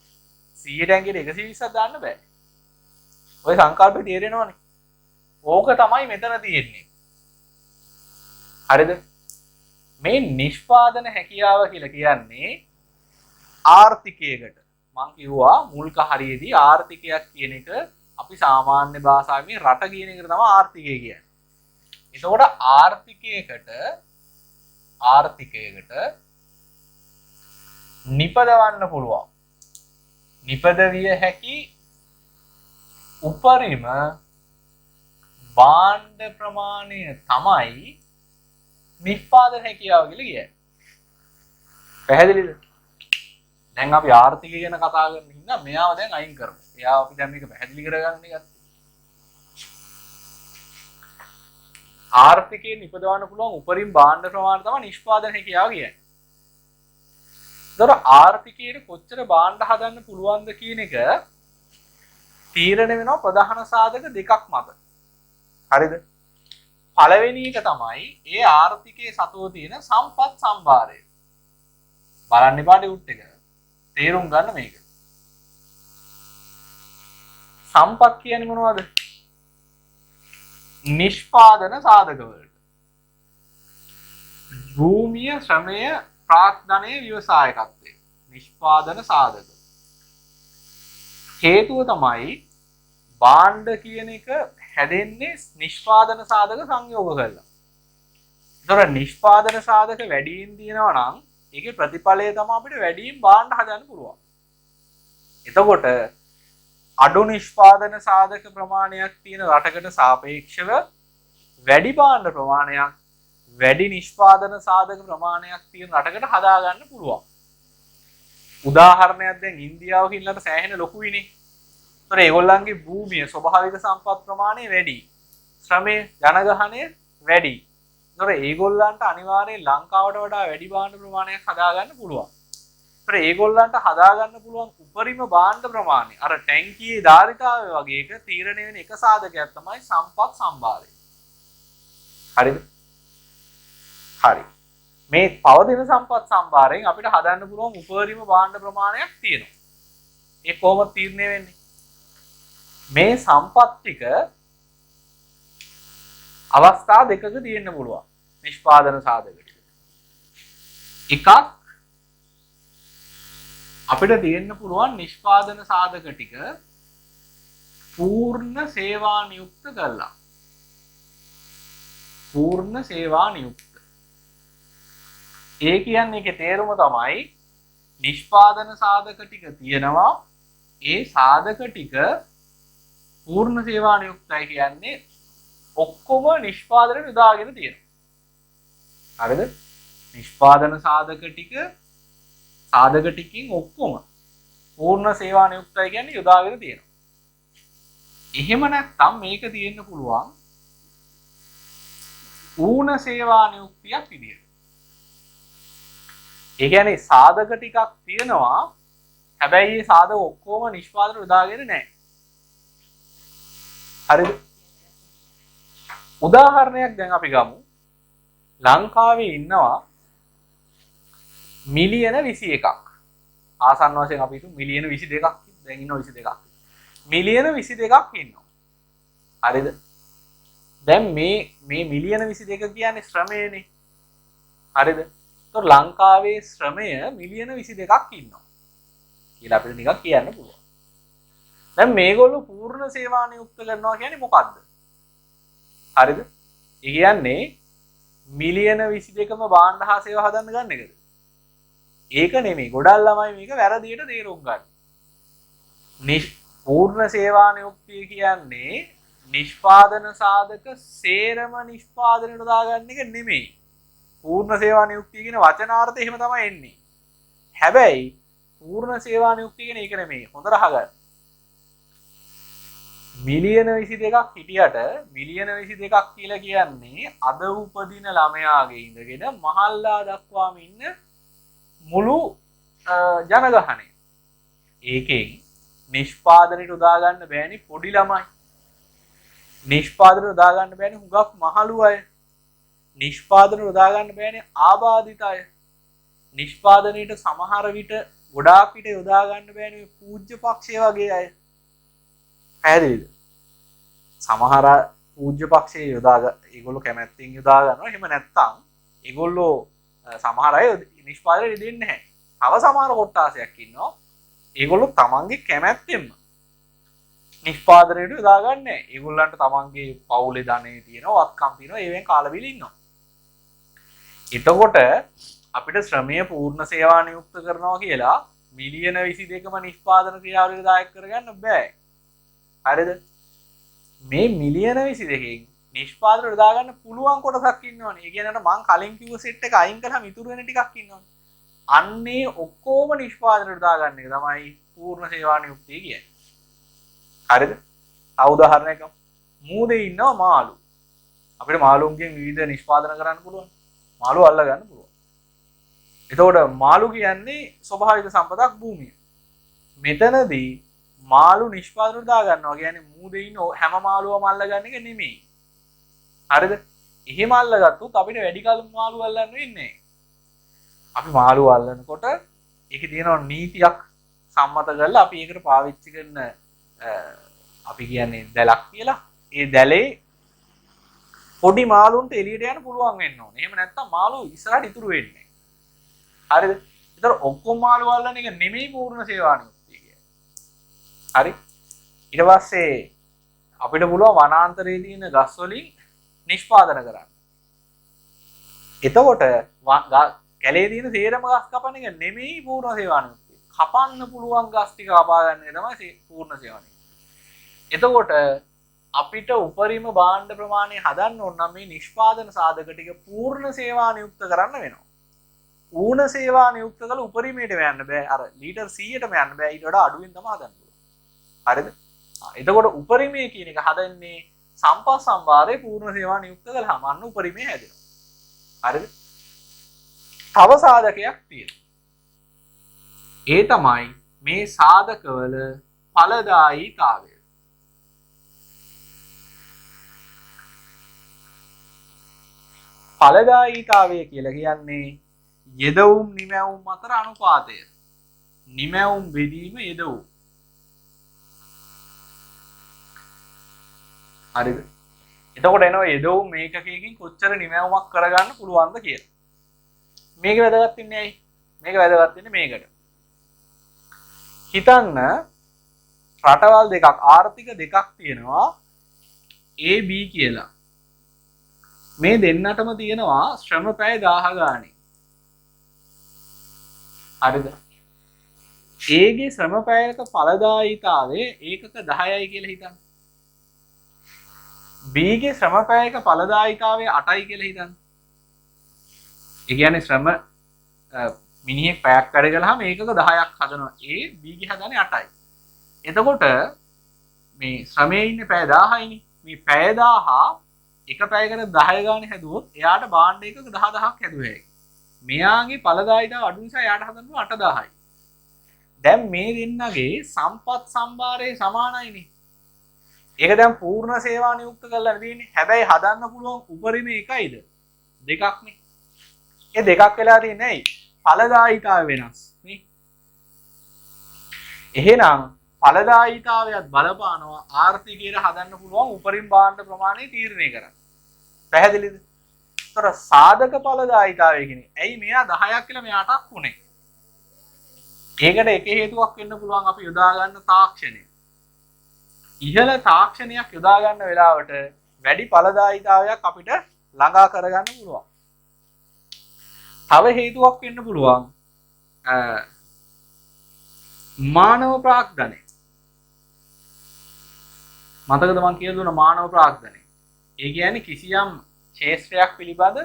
100 ටැංකියට 120ක් දාන්න බෑ. ඔය සංකල්පය තේරෙනවනේ. ඕක තමයි මෙතන තියෙන්නේ. හරිද? මේ නිෂ්පාදන හැකියාව කියලා කියන්නේ ආර්ථිකයකට. මම කිව්වා මුල් කහරියේදී ආර්ථිකයක් කියන එක අපි සාමාන්‍ය භාෂාවෙන් රට කියන එකට තමයි ආර්ථිකය කියන්නේ. එතකොට ආර්ථිකයකට නිපදවන්න පුළුවන්. නිපදවිය හැකි උපරිම භාණ්ඩ ප්‍රමාණය තමයි නිෂ්පාදන හැකියාව කියලා කියන්නේ. පැහැදිලිද? දැන් අපි ආර්ථිකය ගැන කතා කරන හින්දා මෙයාව දැන් අයින් කරමු. එයාව අපි දැන් මේක පැහැදිලි කරගන්න එකත්. ආර්ථිකයෙන් නිපදවන්න පුළුවන් උපරිම භාණ්ඩ ප්‍රමාණය තමයි නිෂ්පාදන හැකියාව කියන්නේ. ඒතර ආර්ථිකයේ කොච්චර භාණ්ඩ හදන්න පුළුවන්ද කියන එක තීරණය වෙනවා ප්‍රධාන සාධක දෙකක් මත. හරිද? පළවෙනි එක තමයි ඒ ආර්ථිකයේ සතුව තියෙන සම්පත් සම්භාරය. බලන්න එපා ඩියුට් එක. තේරුම් ගන්න මේක. සම්පත් කියන්නේ මොනවද? නිෂ්පාදන සාධක වලට. භූමිය, ශ්‍රමය, ප්‍රාග්ධනය, ව්‍යවසායකත්වය. නිෂ්පාදන සාධක. හේතුව තමයි භාණ්ඩ කියන එක හැදෙන්නේ නිෂ්පාදන සාධක සංයෝග කරලා. ඒතර නිෂ්පාදන සාධක වැඩියෙන් තියෙනවා නම් ඒකේ ප්‍රතිඵලය තමයි අපිට වැඩියෙන් භාණ්ඩ හදන්න පුළුවන්. එතකොට අඩු නිෂ්පාදන සාධක ප්‍රමාණයක් තියෙන රටකට සාපේක්ෂව වැඩි භාණ්ඩ ප්‍රමාණයක් වැඩි නිෂ්පාදන සාධක ප්‍රමාණයක් තියෙන රටකට හදා ගන්න පුළුවන්. උදාහරණයක් දැන් ඉන්දියාව කිල්ලට සෑහෙන ලොකුයිනේ. ඒතර ඒගොල්ලන්ගේ භූමිය ස්වභාවික සම්පත් ප්‍රමාණය වැඩි. ශ්‍රමය ජනගහනය වැඩි. ඒතොර ඒගොල්ලන්ට අනිවාර්යයෙන් ලංකාවට වඩා වැඩි භාණ්ඩ ප්‍රමාණයක් හදාගන්න පුළුවන්. ඒතොර ඒගොල්ලන්ට හදාගන්න පුළුවන් උපරිම භාණ්ඩ ප්‍රමාණය අර ටැංකියේ ධාරිතාවය වගේ එක තීරණය වෙන එක සාධකයක් තමයි සම්පත් සම්භාරය. හරිද? හරි. මේ පවතින සම්පත් සම්භාරයෙන් අපිට හදන්න පුළුවන් උපරිම භාණ්ඩ ප්‍රමාණයක් තියෙනවා. ඒ කොහොමද තීරණය වෙන්නේ? මේ සම්පත් ටික අවස්ථා දෙකක තියෙන්න පුළුවන්. නිෂ්පාදන සාධක ටික. එකක් අපිට තියෙන්න පුළුවන් නිෂ්පාදන සාධක ටික පූර්ණ සේවා නියුක්ත කරලා. පූර්ණ සේවා නියුක්ත. ඒ කියන්නේ ඒකේ තේරුම තමයි නිෂ්පාදන සාධක ටික තියෙනවා. ඒ සාධක ටික පූර්ණ සේවා නියුක්තයි කියන්නේ ඔක්කොම නිෂ්පාදනයට යොදාගෙන තියෙනවා. හරිද? නිෂ්පාදන සාධක ටිකින් ඔක්කොම පූර්ණ සේවා නියුක්තයි කියන්නේ යොදාගෙන තියෙනවා. එහෙම නැත්නම් මේක තියෙන්න පුළුවන් ඌණ සේවා නියුක්තියක් විදියට. ඒ කියන්නේ සාධක ටිකක් තියෙනවා. හැබැයි මේ සාධක ඔක්කොම නිෂ්පාදනයට යොදාගෙන නැහැ. හරිද? උදාහරණයක් දැන් අපි ගමු. ලංකාවේ ඉන්නවා මිලියන 21ක්. ආසන්න වශයෙන් අපි හිතමු මිලියන 22ක්. දැන් ඉන්නවා 22ක්. මිලියන 22ක් ඉන්නවා. හරිද? දැන් මේ මිලියන 22 කියන්නේ ශ්‍රමයනේ. හරිද? ඒතකොට ලංකාවේ ශ්‍රමය මිලියන 22ක් ඉන්නවා. කියලා අපිට නිකන් කියන්න පුළුවන්. දැන් මේගොල්ලෝ පූර්ණ සේවා නියුක්ත කරනවා කියන්නේ මොකද්ද? හරිද? ඒ කියන්නේ මිලියන 22ම භාණ්ඩ හා සේවා හදන්න ගන්න එකද? ඒක නෙමෙයි. ගොඩක් ළමයි මේක වැරදියට තේරුම් ගන්න. පූර්ණ සේවා නියුක්තිය කියන්නේ නිෂ්පාදන සාධක සේරම නිෂ්පාදනයට දාගන්න එක නෙමෙයි. පූර්ණ සේවා නියුක්තිය කියන වචනාර්ථය එහෙම තමයි එන්නේ. හැබැයි පූර්ණ සේවා නියුක්තිය කියන එක නෙමෙයි. හොඳට අහගන්න. මිලියන 22ක් හිටියට මිලියන 22ක් කියලා කියන්නේ අද උපදින ළමයාගේ ඉඳගෙන මහල්ලා දක්වාම ඉන්න මුළු ජනගහනය. ඒකෙන් නිෂ්පාදනයට උදා ගන්න බෑනේ පොඩි ළමයි. නිෂ්පාදනයට උදා ගන්න බෑනේ හුඟක් මහලු අය. නිෂ්පාදනයට උදා ගන්න බෑනේ ආබාධිත අය. නිෂ්පාදනයට සමහර විට ගොඩාක් විට යොදා ගන්න බෑනේ පූජ්‍ය පක්ෂය වගේ අය. පැහැදිලිද? සමහර පූජ්‍ය පක්ෂයේ ඒගොල්ලෝ කැමැත්තෙන් යොදා ගන්නවා. එහෙම නැත්නම් ඒගොල්ලෝ සමහර අය නිෂ්පාදනය දෙන්නේ නැහැ. තව සමහර කොට්ටාසයක් ඉන්නවා. ඒගොල්ලෝ තමන්ගේ කැමැත්තෙන්ම නිෂ්පාදනයට යොදා ගන්න නැහැ. ඒගොල්ලන්ට තමන්ගේ පවුලේ ධනෙ තියෙනවා, වත්කම් තියෙනවා, ඒවෙන් කාලා බීලා ඉන්නවා. එතකොට අපිට ශ්‍රමය පූර්ණ සේවා නියුක්ත කරනවා කියලා මිලියන 22ම නිෂ්පාදන ක්‍රියාවලියට දායක කරගන්න බෑ. හරිද? මේ මිලියන 22කින් නිෂ්පාදනයට දාගන්න පුළුවන් කොටසක් ඉන්නවනේ. ඒ කියන්නේ මම කලින් කිව්ව සෙට් එක අයින් කරාම ඉතුරු වෙන ටිකක් ඉන්නවනේ. අන්නේ ඔක්කොම නිෂ්පාදනයට දාගන්න එක තමයි පූර්ණ සේවා නියුක්තිය කියන්නේ. හරිද? තව උදාහරණයක් මූදේ ඉන්නවා මාළු. අපිට මාළුන්ගෙන් විවිධ නිෂ්පාදන කරන්න පුළුවන්. මාළු අල්ල ගන්න පුළුවන්. එතකොට මාළු කියන්නේ ස්වභාවික සම්පතක් භූමිය. මෙතනදී මාළු නිෂ්පාදනයට දා ගන්නවා කියන්නේ මූදේ ඉන්න හැම මාළුවම අල්ලගන්න එක නෙමෙයි. හරිද? එහෙම අල්ලගත්තොත් අපිට වැඩි කල මාළු අල්ලන්න වෙන්නේ. අපි මාළු අල්ලනකොට ඒකේ තියෙන නීතියක් සම්මත කරලා අපි ඒකට පාවිච්චි කරන අපි කියන්නේ දැලක් කියලා. ඒ දැලේ පොඩි මාළුන්ට එළියට යන්න පුළුවන් වෙන්න ඕනේ. එහෙම නැත්නම් මාළු ඉස්සරහට ඉතුරු වෙන්නේ නැහැ. හරිද? ඒතර ඔක්කොම මාළු අල්ලන එක නෙමෙයි පූර්ණ සේවා නියුක්තිය කියන්නේ. හරි? ඊට පස්සේ අපිට පුළුවන් වනාන්තරයේ තියෙන ගස් වලින් නිෂ්පාදන කරන්න. එතකොට කැලේ තියෙන සේරම ගස් කපන එක නෙමෙයි පූර්ණ සේවා නියුක්තිය. කපන්න පුළුවන් ගස් ටික කපා ගන්න එක තමයි පූර්ණ සේවා නියුක්තිය. එතකොට අපිට උපරිම භාණ්ඩ ප්‍රමාණය හදන්න ඕන නම් මේ නිෂ්පාදන සාධක ටික පූර්ණ සේවා නියුක්ත කරන්න වෙනවා. ඌණ සේවා නියුක්ත කළ උපරිමයට යන්න බෑ. අර ලීටර් 100ටම යන්න බෑ. ඊට වඩා අඩුවෙන් තමයි හදන්න පුළුවන්. හරිද? එතකොට උපරිමය කියන එක හදන්නේ සම්පත් සම්භාරයේ පූර්ණ සේවා නියුක්ත කළාම අන්න උපරිමය හැදෙනවා. හරිද? තව සාධකයක් තියෙනවා. ඒ තමයි මේ සාධකවල ඵලදායීතාවය. ඵලදායීතාවය කියලා කියන්නේ යෙදවුම් නිමැවුම් අතර අනුපාතය. නිමැවුම් බෙදීම යෙදවුම්. හරිද? එතකොට එනවා යෙදවුම් මේකකයකින් කොච්චර නිමැවුමක් කරගන්න පුළුවන්ද කියලා. මේක වැදගත් වෙන්නේ ඇයි? මේක වැදගත් වෙන්නේ මේකට. හිතන්න රටවල් දෙකක් ආර්ථික දෙකක් තියෙනවා A B කියලා. මේ දෙන්නටම තියෙනවා ශ්‍රම පැය 1000 ගානේ. හරිද? A ගේ ශ්‍රම පැයක ඵලදායීතාවය ඒකක 10යි කියලා හිතන්න. B ගේ ශ්‍රම පැයක ඵලදායීතාවය 8යි කියලා හිතන්න. ඒ කියන්නේ ශ්‍රම මිනිහෙක් පැයක් වැඩ කළාම ඒකක 10ක් හදනවා. A B ගේ හදන්නේ 8යි. එතකොට මේ ශ්‍රමයේ ඉන්නේ පැය 1000යිනේ. මේ පැය 1000 එක පැයකට 10 ගානේ හැදුවොත් එයාට භාණ්ඩ එකක 10000ක් හැදුවේ. මෙයාගේ ඵලදායීතාව අඩු නිසා එයාට හදනවා 8000යි. දැන් මේ දෙන්නගේ සම්පත් සම්භාරය සමානයිනේ. ඒක දැන් පූර්ණ සේවා නියුක්ත කරලා තියෙන්නේ. හැබැයි හදන්න පුළුවන් උපරිම එකයිද? දෙකක්නේ. ඒ දෙකක් වෙලා තියෙන්නේ ඇයි? ඵලදායීතාවය වෙනස් නේ. එහෙනම් ඵලදායීතාවයත් බලපානවා ආර්ථිකයට හදන්න පුළුවන් උපරිම භාණ්ඩ ප්‍රමාණය තීරණය කරන්න. පැහැදිලිද? ඒතර සාධක ඵලදායීතාවය කියන්නේ ඇයි මෙයා 10ක් කියලා මෙයාට 8ක් උනේ? ඒකට එක හේතුවක් වෙන්න පුළුවන් අපි යොදා ගන්න තාක්ෂණය. ඉහළ තාක්ෂණයක් යොදා ගන්න වෙලාවට වැඩි ඵලදායීතාවයක් අපිට ළඟා කරගන්න පුළුවන්. තව හේතුවක් වෙන්න පුළුවන් මානව ප්‍රාග්ධනය. මතකද මම කියලා දුන්න මානව ප්‍රාග්ධනය. ඒ කියන්නේ කිසියම් ක්ෂේත්‍රයක් පිළිබඳ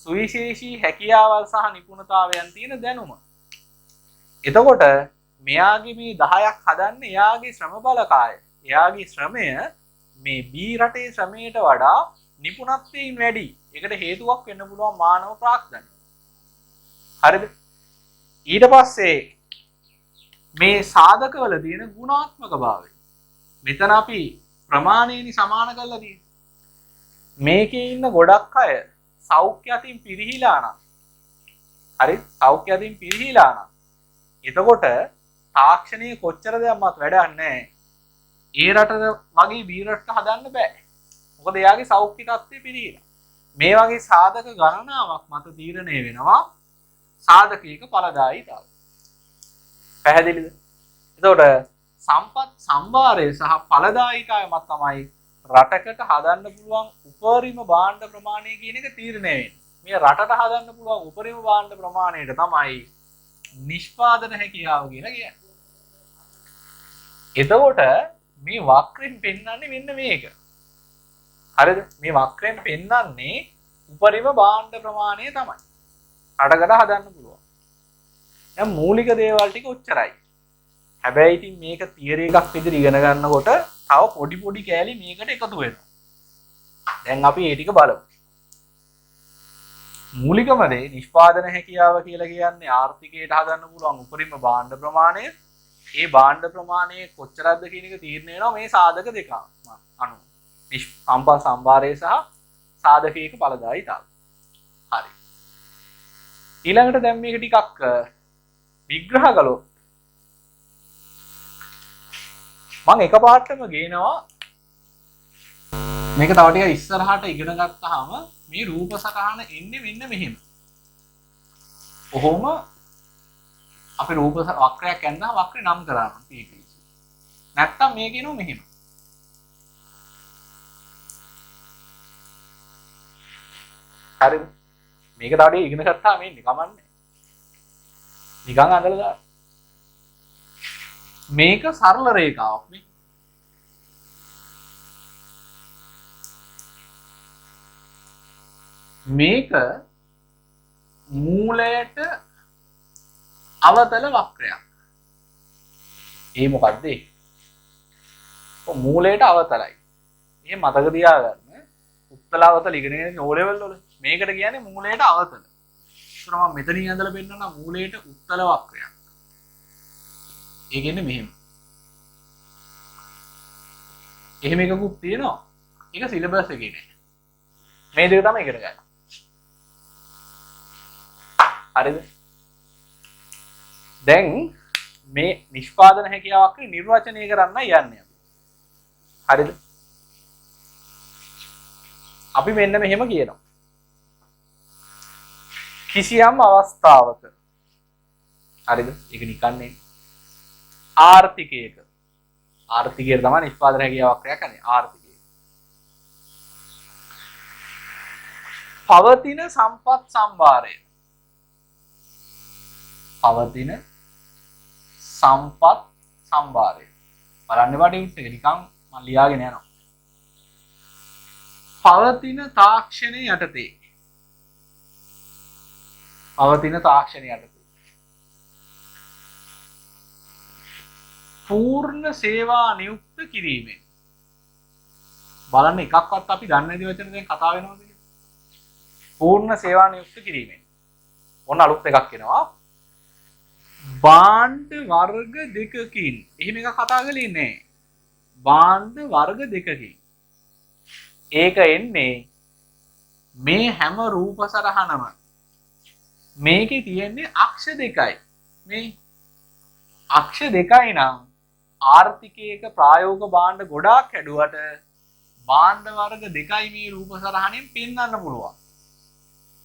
සුවිශේෂී හැකියාවල් සහ නිපුණතාවයන් තියෙන දැනුම. එතකොට මෙයාගේ මේ 10ක් හදන්නේ එයාගේ ශ්‍රම බලකාය. එයාගේ ශ්‍රමය මේ B රටේ ශ්‍රමයට වඩා නිපුණත්වයෙන් වැඩි. ඒකට හේතුවක් වෙන්න පුළුවන් මානව ප්‍රාග්ධනය. හරිද? ඊට පස්සේ මේ සාධකවල තියෙන ගුණාත්මක භාවය. මෙතන අපි ප්‍රමාණයනි සමාන කරලා තියෙන්නේ. මේකේ ඉන්න ගොඩක් අය සෞඛ්‍ය අතින් පිරිහිලා නම්. හරි? සෞඛ්‍ය අතින් පිරිහිලා නම්. එතකොට තාක්ෂණයේ කොච්චර දෙයක්වත් වැඩක් නැහැ. ඒ රටට වගේ B රටට හදන්න බෑ. මොකද එයාගේ සෞඛ්‍ය තත්ත්වය පිරිහිලා. මේ වගේ සාධක ගණනාවක් මත තීරණය වෙනවා සාධකයක ඵලදායීතාවය. පැහැදිලිද? එතකොට සම්පත් සම්භාරය සහ ඵලදායීතාවය මත තමයි රටකට හදන්න පුළුවන් උපරිම භාණ්ඩ ප්‍රමාණය කියන එක තීරණය වෙන්නේ. මේ රටට හදන්න පුළුවන් උපරිම භාණ්ඩ ප්‍රමාණයට තමයි නිෂ්පාදන හැකියාව කියලා කියන්නේ. එතකොට මේ වක්‍රයෙන් පෙන්වන්නේ මෙන්න මේක. හරිද? මේ වක්‍රයෙන් පෙන්වන්නේ උපරිම භාණ්ඩ ප්‍රමාණය තමයි. රටකට හදන්න පුළුවන්. දැන් මූලික දේවල් ටික උච්චරයි. හැබැයි ඉතින් මේක තියරි එකක් විදිහට ඉගෙන ගන්නකොට තව පොඩි පොඩි කෑලි මේකට එකතු වෙනවා. දැන් අපි ඒ ටික බලමු. මූලිකම දේ නිෂ්පාදන හැකියාව කියලා කියන්නේ ආර්ථිකයට හදන්න පුළුවන් උපරිම භාණ්ඩ ප්‍රමාණය. ඒ භාණ්ඩ ප්‍රමාණය කොච්චරද කියන එක තීරණය වෙනවා මේ සාධක දෙක අනුව. සම්පත් සම්භාරය සහ සාධකයක ඵලදායීතාවය. හරි. ඊළඟට දැන් මේක ටිකක් විග්‍රහ කළොත් මම එකපාරටම ගේනවා මේක තව ටිකක් ඉස්සරහට ඉගෙන ගත්තාම මේ රූප සටහන එන්නේ මෙන්න මෙහෙම. කොහොම අපි රූප වක්‍රයක් ගන්නවා වක්‍රේ නම් කරනවා PPC. නැත්තම් මේක එනවා මෙහෙම. හරිද? මේක තව ටිකක් ඉගෙන ගත්තාම එන්නේ කමන්නේ. නිකන් අඳලා දාන්න. මේක සරල රේඛාවක් නේ. මේක මූලයට අවතල වක්‍රයක්. ඒ මොකද්ද? මූලයට අවතලයි. මේ මතක තියාගන්න. උත්තල අවතල ඉගෙනගෙන O level වල මේකට කියන්නේ මූලයට අවතල. ඒතර මම මෙතනින් ඇඳලා පෙන්නනවා මූලයට උත්තල වක්‍රයක්. ඒ කියන්නේ මෙහෙම. එහෙම එකකුත් තියෙනවා. ඒක සිලබස් එකේ නෑ. මේ දෙක තමයි එකට ගන්න. හරිද? දැන් මේ නිෂ්පාදන හැකියාවක් නිර්වචනය කරන්න යන්නේ අපි. හරිද? අපි මෙන්න මෙහෙම කියනවා. කිසියම් අවස්ථාවක හරිද? ඒක නිකන්නේ ආර්ථිකයක ආර්ථිකය තමයි නිෂ්පාදන හැකියාවක් කියන්නේ ආර්ථිකය. පවතින සම්පත් සම්භාරය. පවතින සම්පත් සම්භාරය. බලන්න බඩේට එක නිකන් මම ලියාගෙන යනවා. පවතින තාක්ෂණය යටතේ. පවතින තාක්ෂණය යටතේ. පූර්ණ සේවා නියුක්ත කිරීමෙන්. බලන්න එකක්වත් අපි දන්නේ නැති වචන දැන් කතා වෙනවද කියලා. පූර්ණ සේවා නියුක්ත කිරීමෙන්. ඔන්න අලුත් එකක් එනවා. භාණ්ඩ වර්ග දෙකකින්. එහෙම එකක් කතා කරලා ඉන්නේ. භාණ්ඩ වර්ග දෙකකින්. ඒක එන්නේ මේ හැම රූප සරහනම මේකේ තියෙන්නේ අක්ෂ දෙකයි. මේ අක්ෂ දෙකයි නම් ආර්ථිකයක ප්‍රායෝගික භාණ්ඩ ගොඩාක් හැදුවට භාණ්ඩ වර්ග දෙකයි මේ රූප සරහනෙන් පෙන්වන්න පුළුවන්.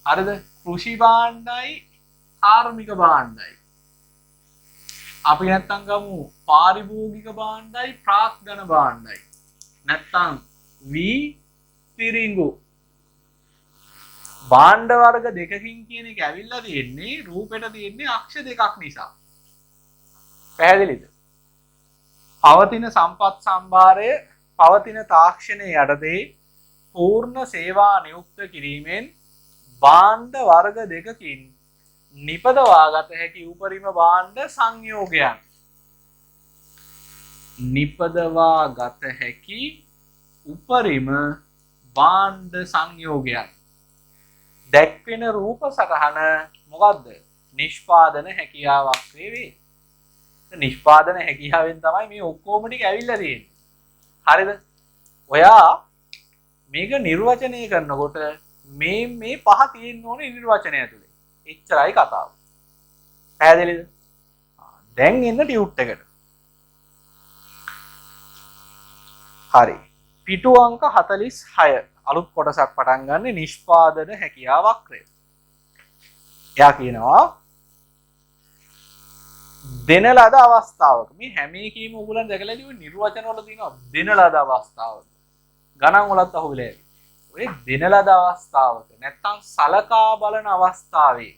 හරිද? කෘෂි භාණ්ඩයි කාර්මික භාණ්ඩයි. අපි නැත්තම් ගමු පාරිභෝගික භාණ්ඩයි ප්‍රාග්ධන භාණ්ඩයි. නැත්තම් තිරිඟු භාණ්ඩ වර්ග දෙකකින් කියන එක ඇවිල්ලා තියෙන්නේ රූපෙට තියෙන්නේ අක්ෂ දෙකක් නිසා. පැහැදිලිද? පවතින සම්පත් සම්භාරය පවතින තාක්ෂණය යටතේ පූර්ණ සේවා නියුක්ත කිරීමෙන් භාණ්ඩ වර්ග දෙකකින් නිපදවාගත හැකි උපරිම භාණ්ඩ සංයෝගයන්. නිපදවාගත හැකි උපරිම භාණ්ඩ සංයෝගයන්. දැක්වෙන රූප සටහන මොකද්ද? නිෂ්පාදන හැකියාවක් වේ. නිෂ්පාදන හැකියාවෙන් තමයි මේ ඔක්කොම ටික ඇවිල්ලා තියෙන්නේ. හරිද? ඔයා මේක නිර්වචනය කරනකොට මේ පහ තියෙන්න ඕනේ නිර්වචනය ඇතුලේ. එච්චරයි කතාව. පැහැදිලිද? දැන් එන්න ටියුට් එකට. හරි. පිටු අංක 46 අලුත් කොටසක් පටන් ගන්න නිෂ්පාදන හැකියාව වක්‍රය. එයා කියනවා දෙන ලද අවස්ථාවක මේ හැම එකීම උගලන් දැකලා ඉතින් නිර්වචන වල තියෙනවා දෙන ලද අවස්ථාවක. ගණන් වලත් අහුවෙලා ඇති. ඔය දෙන ලද අවස්ථාවක නැත්තම් සලකා බලන අවස්ථාවේ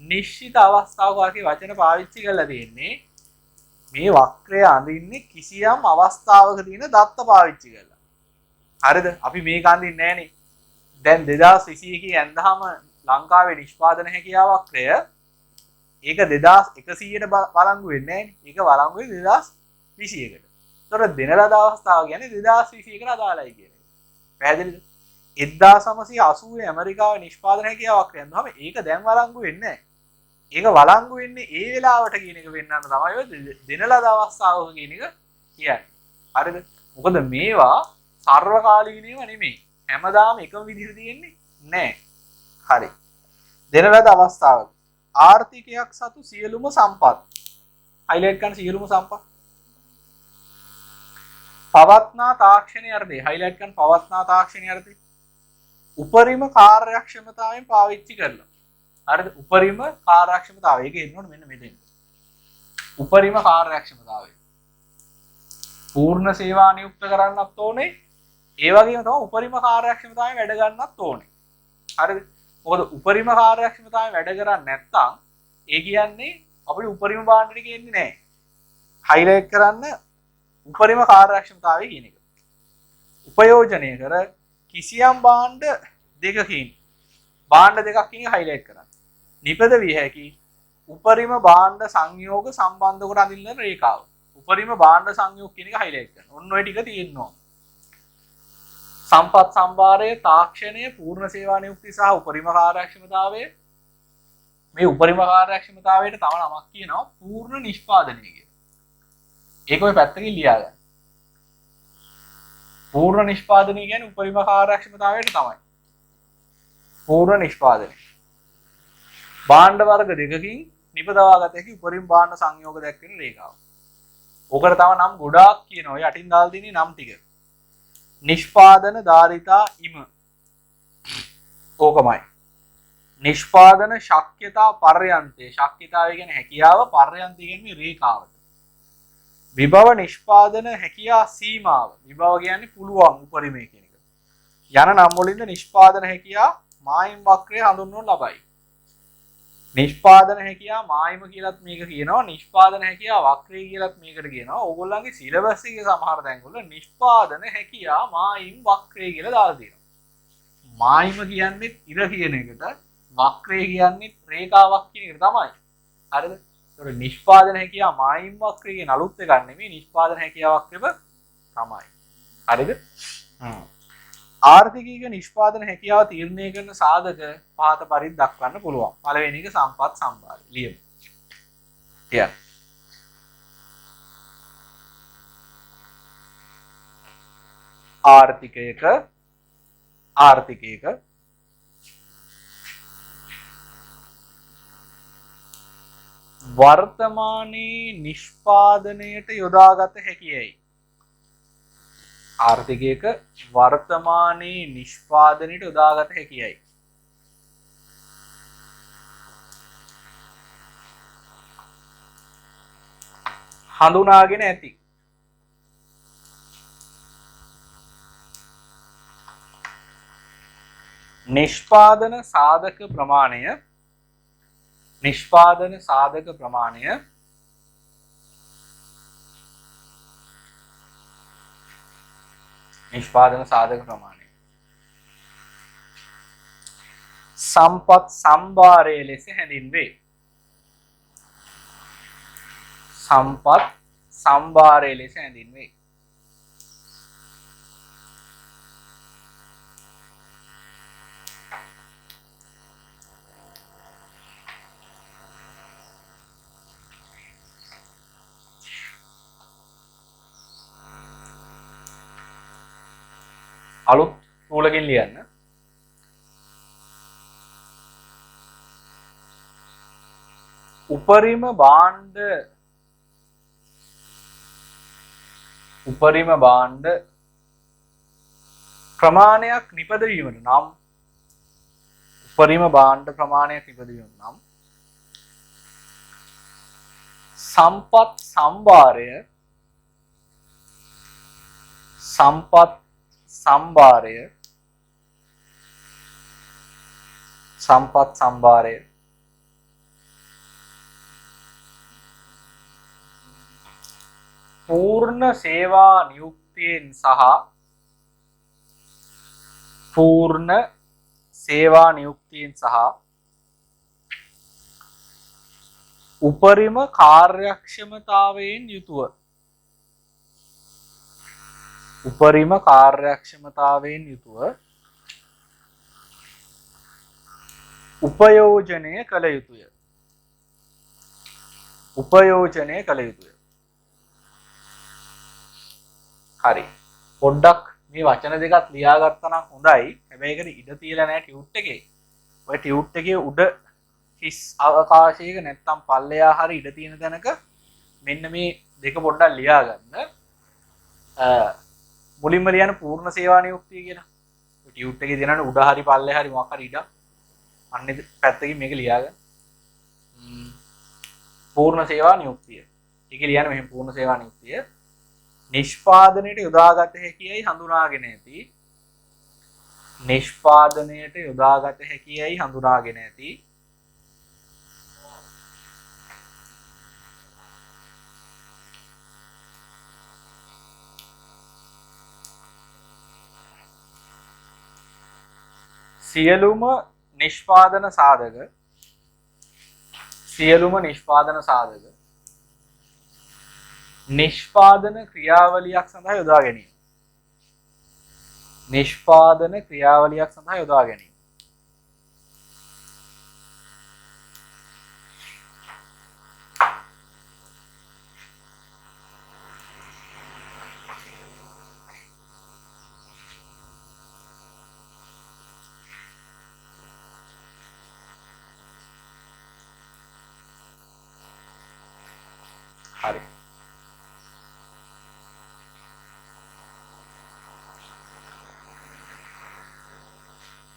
නිශ්චිත අවස්ථාවක වගේ වචන පාවිච්චි කරලා තියෙන්නේ මේ වක්‍රය අඳින්නේ කිසියම් අවස්ථාවක තියෙන දත්ත පාවිච්චි කරලා. හරිද? අපි මේක අඳින්නේ නැහනේ. දැන් 2021 ඇඳහම ලංකාවේ නිෂ්පාදන හැකියාව වක්‍රය ඒක 2100ට වළංගු වෙන්නේ නැහැ. ඒක වළංගු වෙන්නේ 2021ට. ඒතර දෙන ලද අවස්ථාව කියන්නේ 2021කට අදාළයි කියන එක. පැහැදිලිද? 1980 ඇමරිකාවේ නිෂ්පාදන හැකියාව වක්‍රය අඳහම ඒක දැන් වළංගු වෙන්නේ නැහැ. ඒක වළංගු වෙන්නේ ඒ වෙලාවට කියන එක වෙන්නන්න තමයි ඔය දෙන ලද අවස්ථාවක කියන එක කියන්නේ. හරිද? මොකද මේවා සර්වකාලීනව නෙමෙයි. හැමදාම එකම විදිහට තියෙන්නේ නැහැ. හරි. දෙන ලද අවස්ථාවක ආර්ථිකයක් සතු සියලුම සම්පත් හයිලයිට් කරන සියලුම සම්පත් පවත්නා තාක්ෂණය යටතේ හයිලයිට් කරන පවත්නා තාක්ෂණය යටතේ උපරිම කාර්යක්ෂමතාවයෙන් පාවිච්චි කරලා. හරිද? උපරිම කාර්යක්ෂමතාවය. ඒක එන්න ඕනේ මෙන්න මෙතෙන්. උපරිම කාර්යක්ෂමතාවය. පූර්ණ සේවා නියුක්ත කරන්නත් ඕනේ. ඒ වගේම තමයි උපරිම කාර්යක්ෂමතාවයෙන් වැඩ ගන්නත් ඕනේ. හරිද? මොකද උපරිම කාර්යක්ෂමතාවයෙන් වැඩ කරන්නේ නැත්නම් ඒ කියන්නේ අපිට උපරිම භාණ්ඩ ටික එන්නේ නැහැ. හයිලයිට් කරන්න උපරිම කාර්යක්ෂමතාවය කියන එක. උපයෝජනය කර කිසියම් භාණ්ඩ දෙකකින් භාණ්ඩ දෙකක් කියන හයිලයිට් කරන්න. නිපද විය හැකි උපරිම භාණ්ඩ සංයෝග සම්බන්ධ කොට අඳින්න රේඛාව. උපරිම භාණ්ඩ සංයෝග කියන එක හයිලයිට් කරන්න. ඔන්න ඔය ටික තියෙනවා. සම්පත් සම්භාරය, තාක්ෂණය, පූර්ණ සේවා නියුක්තිය සහ උපරිම කාර්යක්ෂමතාවය. මේ උපරිම කාර්යක්ෂමතාවයට තව නමක් කියනවා පූර්ණ නිෂ්පාදනය කියලා. ඒක ඔය පැත්තකින් ලියා ගන්න. පූර්ණ නිෂ්පාදනය කියන්නේ උපරිම කාර්යක්ෂමතාවයට තමයි. පූර්ණ නිෂ්පාදනය. භාණ්ඩ වර්ග දෙකකින් නිපදවා ගත හැකි උපරිම භාණ්ඩ සංයෝග දැක්වෙන රේඛාව. ඕකට තව නම් ගොඩාක් කියනවා. ඔය යටින් දාලා තියෙන නම් ටික. නිෂ්පාදන ධාරිතා ඉම. ඕකමයි. නිෂ්පාදන ශක්්‍යතා පර්යන්තේ. ශක්්‍යතාවය කියන්නේ හැකියාව, පර්යන්තය කියන්නේ රේඛාවට. විභව නිෂ්පාදන හැකියා සීමාව. විභව කියන්නේ පුළුවන් උපරිමය කියන එක. යන නම් වලින්ද නිෂ්පාදන හැකියා මායිම් වක්‍රය හඳුන්වනු ලබයි. නිෂ්පාදන හැකියා මායිම කියලාත් මේක කියනවා. නිෂ්පාදන හැකියා වක්‍රය කියලාත් මේකට කියනවා. ඕගොල්ලන්ගේ සිලබස් එකේ සමහර තැන්වල නිෂ්පාදන හැකියා මායිම් වක්‍රය කියලා දාලා තියෙනවා. මායිම කියන්නේ ඉර කියන එකට, වක්‍රය කියන්නේ රේඛාවක් කියන එකට තමයි. හරිද? ඒතකොට නිෂ්පාදන හැකියා මායිම් වක්‍රය කියන අලුත් එකක් නෙමෙයි, නිෂ්පාදන හැකියා වක්‍රෙම තමයි. හරිද? ආර්ථිකීක නිෂ්පාදන හැකියාව තීරණය කරන සාධක පහත පරිදි දක්වන්න පුළුවන්. පළවෙනි එක සම්පත් සම්භාරය. ලියමු. කියන්න. ආර්ථිකයක වර්තමානයේ නිෂ්පාදනයට යොදාගත හැකියයි. ආර්ථිකයක වර්තමානයේ නිෂ්පාදනයට යොදාගත හැකියයි. හඳුනාගෙන ඇති. නිෂ්පාදන සාධක ප්‍රමාණය නිෂ්පාදන සාධක ප්‍රමාණය සම්පත් සම්භාරය ලෙස හැඳින්වේ. සම්පත් සම්භාරය ලෙස හැඳින්වේ. අලුත් නූලකින් ලියන්න. උපරිම භාණ්ඩ ප්‍රමාණයක් නිපදවීමට නම් සම්පත් සම්භාරය පූර්ණ සේවා නියුක්තියෙන් සහ උපරිම කාර්යක්ෂමතාවයෙන් යුතුව උපයෝජනය කළ යුතුය. හරි. පොඩ්ඩක් මේ වචන දෙකත් ලියා ගත්තා නම් හොඳයි. හැබැයි ඒකට ඉඩ තියලා නැහැ ටියුට් එකේ. ඔය ටියුට් එකේ උඩ හිස් අවකාශයක නැත්තම් පල්ලෙහා හරි ඉඩ තියෙන තැනක මෙන්න මේ දෙක පොඩ්ඩක් ලියා ගන්න. මුලින්ම ලියන පූර්ණ සේවා නියුක්තිය කියලා. ඔය ටියුට් එකේ දෙනන උඩ හරි පල්ලෙහා හරි මොකක් හරි ඉඩ අන්නේ පැත්තකින් මේක ලියා ගන්න. පූර්ණ සේවා නියුක්තිය. ඒක ලියන්න මෙහෙම පූර්ණ සේවා නියුක්තිය නිෂ්පාදනයට යොදාගත හැකියයි හඳුනාගෙන ඇති. සියලුම නිෂ්පාදන සාධක නිෂ්පාදන ක්‍රියාවලියක් සඳහා යොදා ගැනීම. නිෂ්පාදන ක්‍රියාවලියක් සඳහා යොදා ගැනීම. හරි.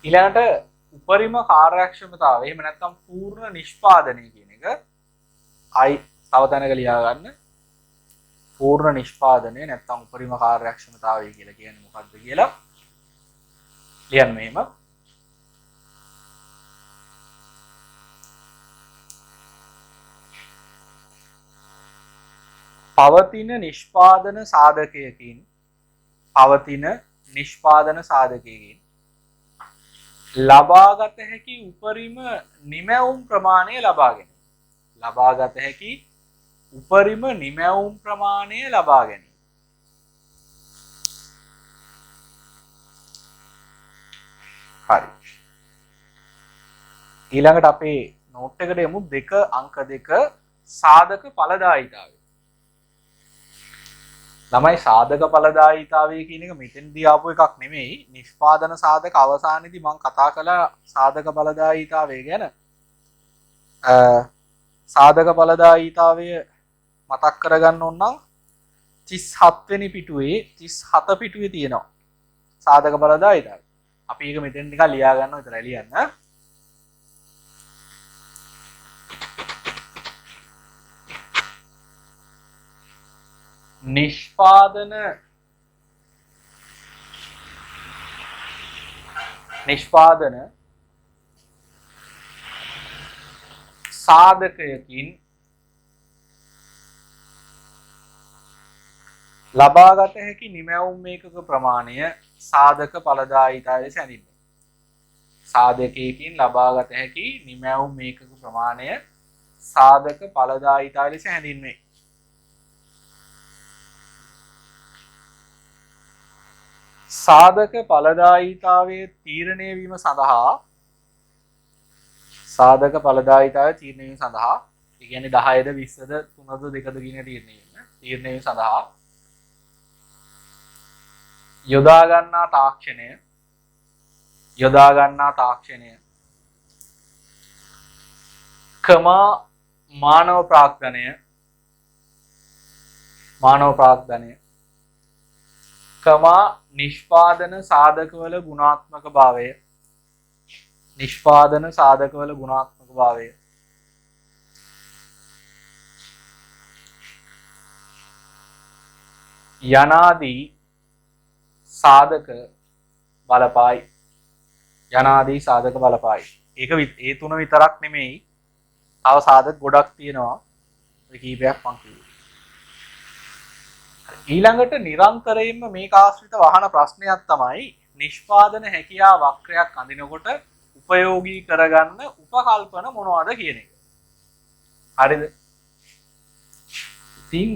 ඊළඟට උපරිම කාර්යක්ෂමතාවය එහෙම නැත්නම් පූර්ණ නිෂ්පාදනය කියන එක අයි තව තැනක ලියා ගන්න. පූර්ණ නිෂ්පාදනය නැත්නම් උපරිම කාර්යක්ෂමතාවය කියලා කියන්නේ මොකක්ද කියලා ලියන්න මෙහෙම. පවතින නිෂ්පාදන සාධකයකින් ලබාගත හැකි උපරිම නිමැවුම් ප්‍රමාණය ලබා ගැනීම. ලබාගත හැකි උපරිම නිමැවුම් ප්‍රමාණය ලබා ගැනීම. හරි. ඊළඟට අපේ නෝට් එකට යමු 2 අංක 2 සාධක ඵලදායීතාවය. ළමයි සාධක ඵලදායීතාවය කියන එක මෙතෙන්දී ආපු එකක් නෙමෙයි. නිෂ්පාදන සාධක අවසානයේදී මම කතා කළා සාධක ඵලදායීතාවය ගැන. සාධක ඵලදායීතාවය මතක් කරගන්න ඕන නම් 37 වෙනි පිටුවේ 37 පිටුවේ තියෙනවා සාධක ඵලදායීතාවය. අපි ඒක මෙතෙන් ටිකක් ලියා ගන්නවා විතරයි ලියන්න. නිෂ්පාදන සාධකයකින් ලබාගත හැකි නිමැවුම් ඒකක ප්‍රමාණය සාධක ඵලදායීතාවය ලෙස හැඳින්වේ. සාධකයකින් ලබාගත හැකි නිමැවුම් ඒකක ප්‍රමාණය සාධක ඵලදායීතාවය ලෙස හැඳින්වේ. සාධක ඵලදායීතාවයේ තීරණය වීම සඳහා ඒ කියන්නේ 10ද 20ද 3ද 2ද කියන තීරණය වීම සඳහා යොදා ගන්නා තාක්ෂණය මානව ප්‍රාග්ධනය නිෂ්පාදන සාධකවල ගුණාත්මක භාවය යනාදී සාධක බලපායි. ඒක ඒ තුන විතරක් නෙමෙයි. තව සාධක ගොඩක් තියෙනවා. ඒ කීපයක් මම කිව්වා. ඊළඟට නිරන්තරයෙන්ම මේක ආශ්‍රිත වහන ප්‍රශ්නයක් තමයි නිෂ්පාදන හැකියා වක්‍රයක් අඳිනකොට උපයෝගී කරගන්න උපකල්පන මොනවද කියන එක. හරිද? ඉතින්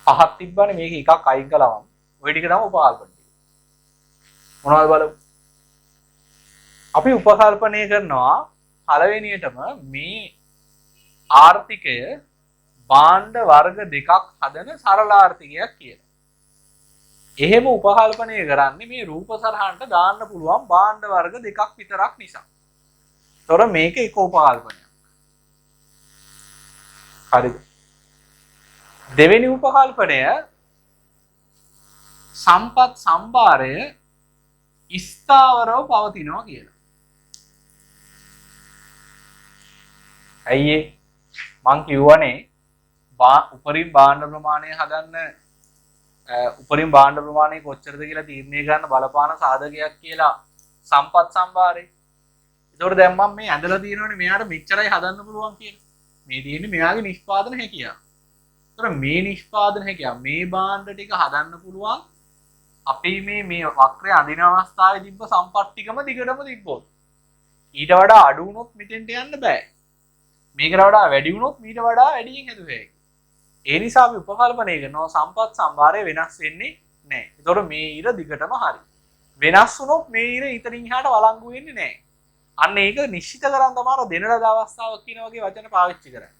පහක් තිබ්බනේ මේක එකක් අයින් කළාම ওই ටික තමයි උපකල්පන. මොනවද බලමු. අපි උපකල්පනය කරනවා පළවෙනියටම මේ ආර්ථිකය භාණ්ඩ වර්ග දෙකක් හදන සරල ආර්ථිකයක් කියලා. එහෙම උපකල්පනය කරන්නේ මේ රූප සරහනට දාන්න පුළුවන් භාණ්ඩ වර්ග දෙකක් විතරක් නිසා. ඒතොර මේක එක උපකල්පනයක්. හරිද? දෙවෙනි උපකල්පනය සම්පත් සම්භාරය ස්ථාවරව පවතිනවා කියලා. ඇයි මං කිව්වනේ උපරිම භාණ්ඩ ප්‍රමාණය කොච්චරද කියලා තීරණය කරන්න බලපාන සාධකයක් කියලා සම්පත් සම්භාරය. ඒතකොට දැන් මම මේ ඇඳලා තියෙනවනේ මෙයාට මෙච්චරයි හදන්න පුළුවන් කියලා. මේ තියෙන්නේ මෙයාගේ නිෂ්පාදන හැකියාව. ඒතකොට මේ නිෂ්පාදන හැකියාව මේ භාණ්ඩ ටික හදන්න පුළුවන් අපි මේ වක්‍රය අඳින අවස්ථාවේ තිබ්බ සම්පත් ටිකම දිගටම තිබ්බොත්. ඊට වඩා අඩු වුණොත් මෙතෙන්ට යන්න බෑ. මේකට වඩා වැඩි වුණොත් ඊට වඩා වැඩියෙන් හැදුවේ. ඒ නිසා අපි උපකල්පනය කරනවා සම්පත් සම්භාරය වෙනස් වෙන්නේ නැහැ. ඒතකොට මේ ඉර දිගටම හරි. වෙනස් වුණොත් මේ ඉර ඉතින් එහාට වළංගු වෙන්නේ නැහැ. අන්න ඒක නිශ්චිත කරන් තමයි අර දෙන ලද අවස්ථාවක් කියන වගේ වචන පාවිච්චි කරන්නේ.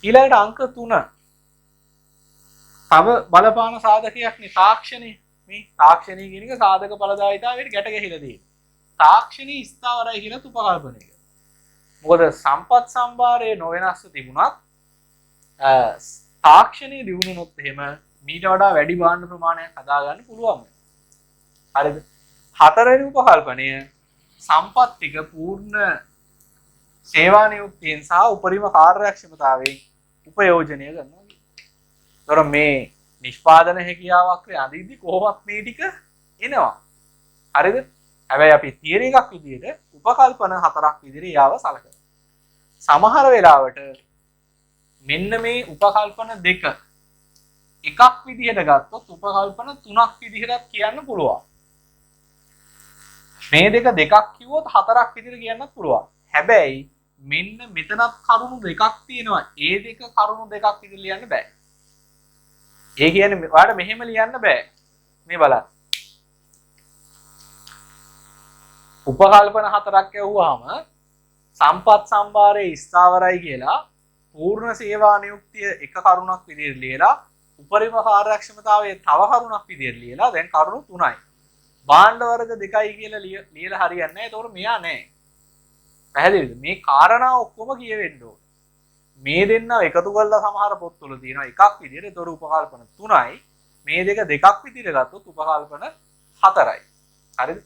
ඊළඟට අංක 3. තව බලපාන සාධකයක් නේ තාක්ෂණය. මේ තාක්ෂණය කියන එක සාධක ඵලදායීතාවයට ගැට ගැහිලා තියෙනවා. තාක්ෂණී ස්ථාවරයි කියලා උපකල්පනය කරනවා. මොකද සම්පත් සම්භාරයේ නොවෙනස්ව තිබුණත් තාක්ෂණයේ දියුණුනොත් එහෙම මීට වඩා වැඩි භාණ්ඩ ප්‍රමාණයක් හදාගන්න පුළුවන්. හරිද? හතරවෙනි උපකල්පනය සම්පත් ටික පූර්ණ සේවා නියුක්තියෙන් සහ උපරිම කාර්යක්ෂමතාවයෙන් උපයෝජනය කරනවා. ඒතර මේ නිෂ්පාදන හැකියාවක් අඳිද්දි කොහොමත් මේ ටික එනවා. හරිද? හැබැයි අපි තියරි එකක් විදිහට උපකල්පන හතරක් විදිහට යාව සලකනවා. සමහර වෙලාවට මෙන්න මේ උපකල්පන දෙක එකක් විදිහට ගත්තොත් උපකල්පන තුනක් විදිහටත් කියන්න පුළුවන්. මේ දෙක දෙකක් කිව්වොත් හතරක් විදිහට කියන්නත් පුළුවන්. හැබැයි මෙන්න මෙතනත් කරුණු දෙකක් තියෙනවා. ඒ දෙක කරුණු දෙකක් විදිහට ලියන්න බෑ. ඒ කියන්නේ ඔයාලට මෙහෙම ලියන්න බෑ. මේ බලන්න. උපකල්පන හතරක් ඇහුවාම සම්පත් සම්භාරයේ ස්ථාවරයි කියලා පූර්ණ සේවා නියුක්තිය එක කරුණක් විදිහට ලියලා උපරිම කාර්යක්ෂමතාවයේ තව කරුණක් විදිහට ලියලා දැන් කරුණු 3යි. භාණ්ඩ වර්ග 2යි කියලා ලියලා හරියන්නේ නැහැ. ඒතකොට මෙයා නැහැ. පැහැදිලිද? මේ කාරණා ඔක්කොම කියවෙන්න ඕනේ. මේ දෙන්න එකතු කරලා සමහර පොත්වල තියෙනවා එකක් විදිහට. ඒතකොට උපකල්පන 3යි. මේ දෙක දෙකක් විදිහට ගත්තොත් උපකල්පන 4යි. හරිද?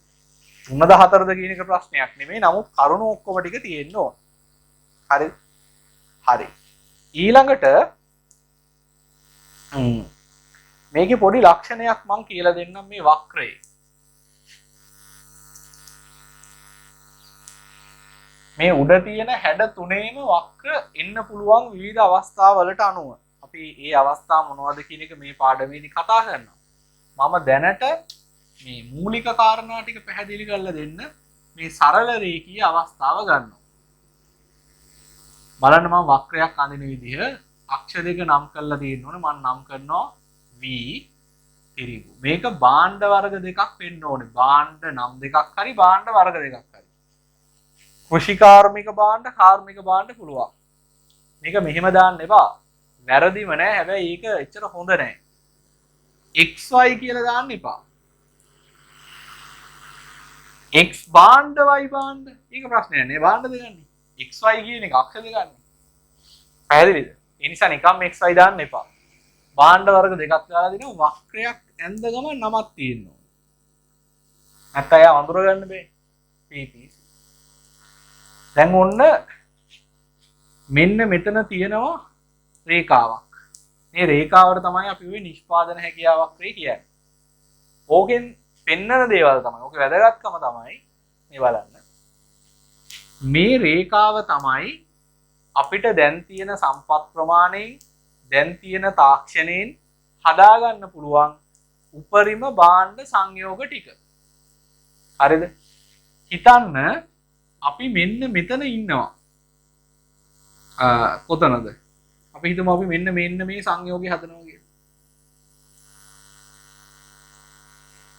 3ද 4ද කියන එක ප්‍රශ්නයක් නෙමෙයි. නමුත් කරුණු ඔක්කොම ටික තියෙන්න ඕන. හරිද? හරි. ඊළඟට මේකේ පොඩි ලක්ෂණයක් මම කියලා දෙන්නම් මේ වක්‍රයේ. මේ උඩ තියෙන හැඩ තුනේම වක්‍ර එන්න පුළුවන් විවිධ අවස්ථාවලට අනුව. අපි මේ අවස්ථා මොනවද කියන එක මේ පාඩමේදී කතා කරනවා. මම දැනට මේ මූලික කාරණා ටික පැහැදිලි කරලා දෙන්න මේ සරල රේඛීය අවස්ථාව ගන්නවා. බලන්න මම වක්‍රයක් අඳින විදිහ අක්ෂර දෙක නම් කරලා තියෙනවනේ මම නම් කරනවා V තිරිඟු. මේක භාණ්ඩ වර්ග දෙකක් වෙන්න ඕනේ. භාණ්ඩ නම් දෙකක් හරි භාණ්ඩ වර්ග දෙකක් හරි. කෘෂිකාර්මික භාණ්ඩ කාර්මික භාණ්ඩ පුළුවන්. මේක මෙහෙම දාන්න එපා. වැරදිම නෑ. හැබැයි ඒක එච්චර හොඳ නෑ. XY කියලා දාන්න එපා. X භාණ්ඩ Y භාණ්ඩ. ඒක ප්‍රශ්නයක් නෑ. භාණ්ඩ දෙකන්නේ. XY කියන එක අක්ෂර දෙකන්නේ. පැහැදිලිද? ඒ නිසා නිකම් XY දාන්න එපා. භාණ්ඩ වර්ග දෙකක් දාලා දෙනවා වක්‍රයක් ඇඳ ගමන් නමක් තියෙනවා. නැත්නම් එයා අඳුර ගන්න බෑ. PPC. දැන් ඔන්න මෙන්න මෙතන තියෙනවා රේඛාවක්. මේ රේඛාවට තමයි අපි ඔය නිෂ්පාදන හැකියාවක් කියන්නේ. ඕකෙන් පෙන්වන දේවල් තමයි. ඕකේ වැදගත්කම තමයි මේ බලන්න. මේ රේඛාව තමයි අපිට දැන් තියෙන සම්පත් ප්‍රමාණයෙන් දැන් තියෙන තාක්ෂණයෙන් හදාගන්න පුළුවන් උපරිම භාණ්ඩ සංයෝග ටික. හරිද? හිතන්න අපි මෙන්න මෙතන ඉන්නවා. කොතනද? අපි හිතමු අපි මෙන්න මේ සංයෝගය හදනවා කියලා.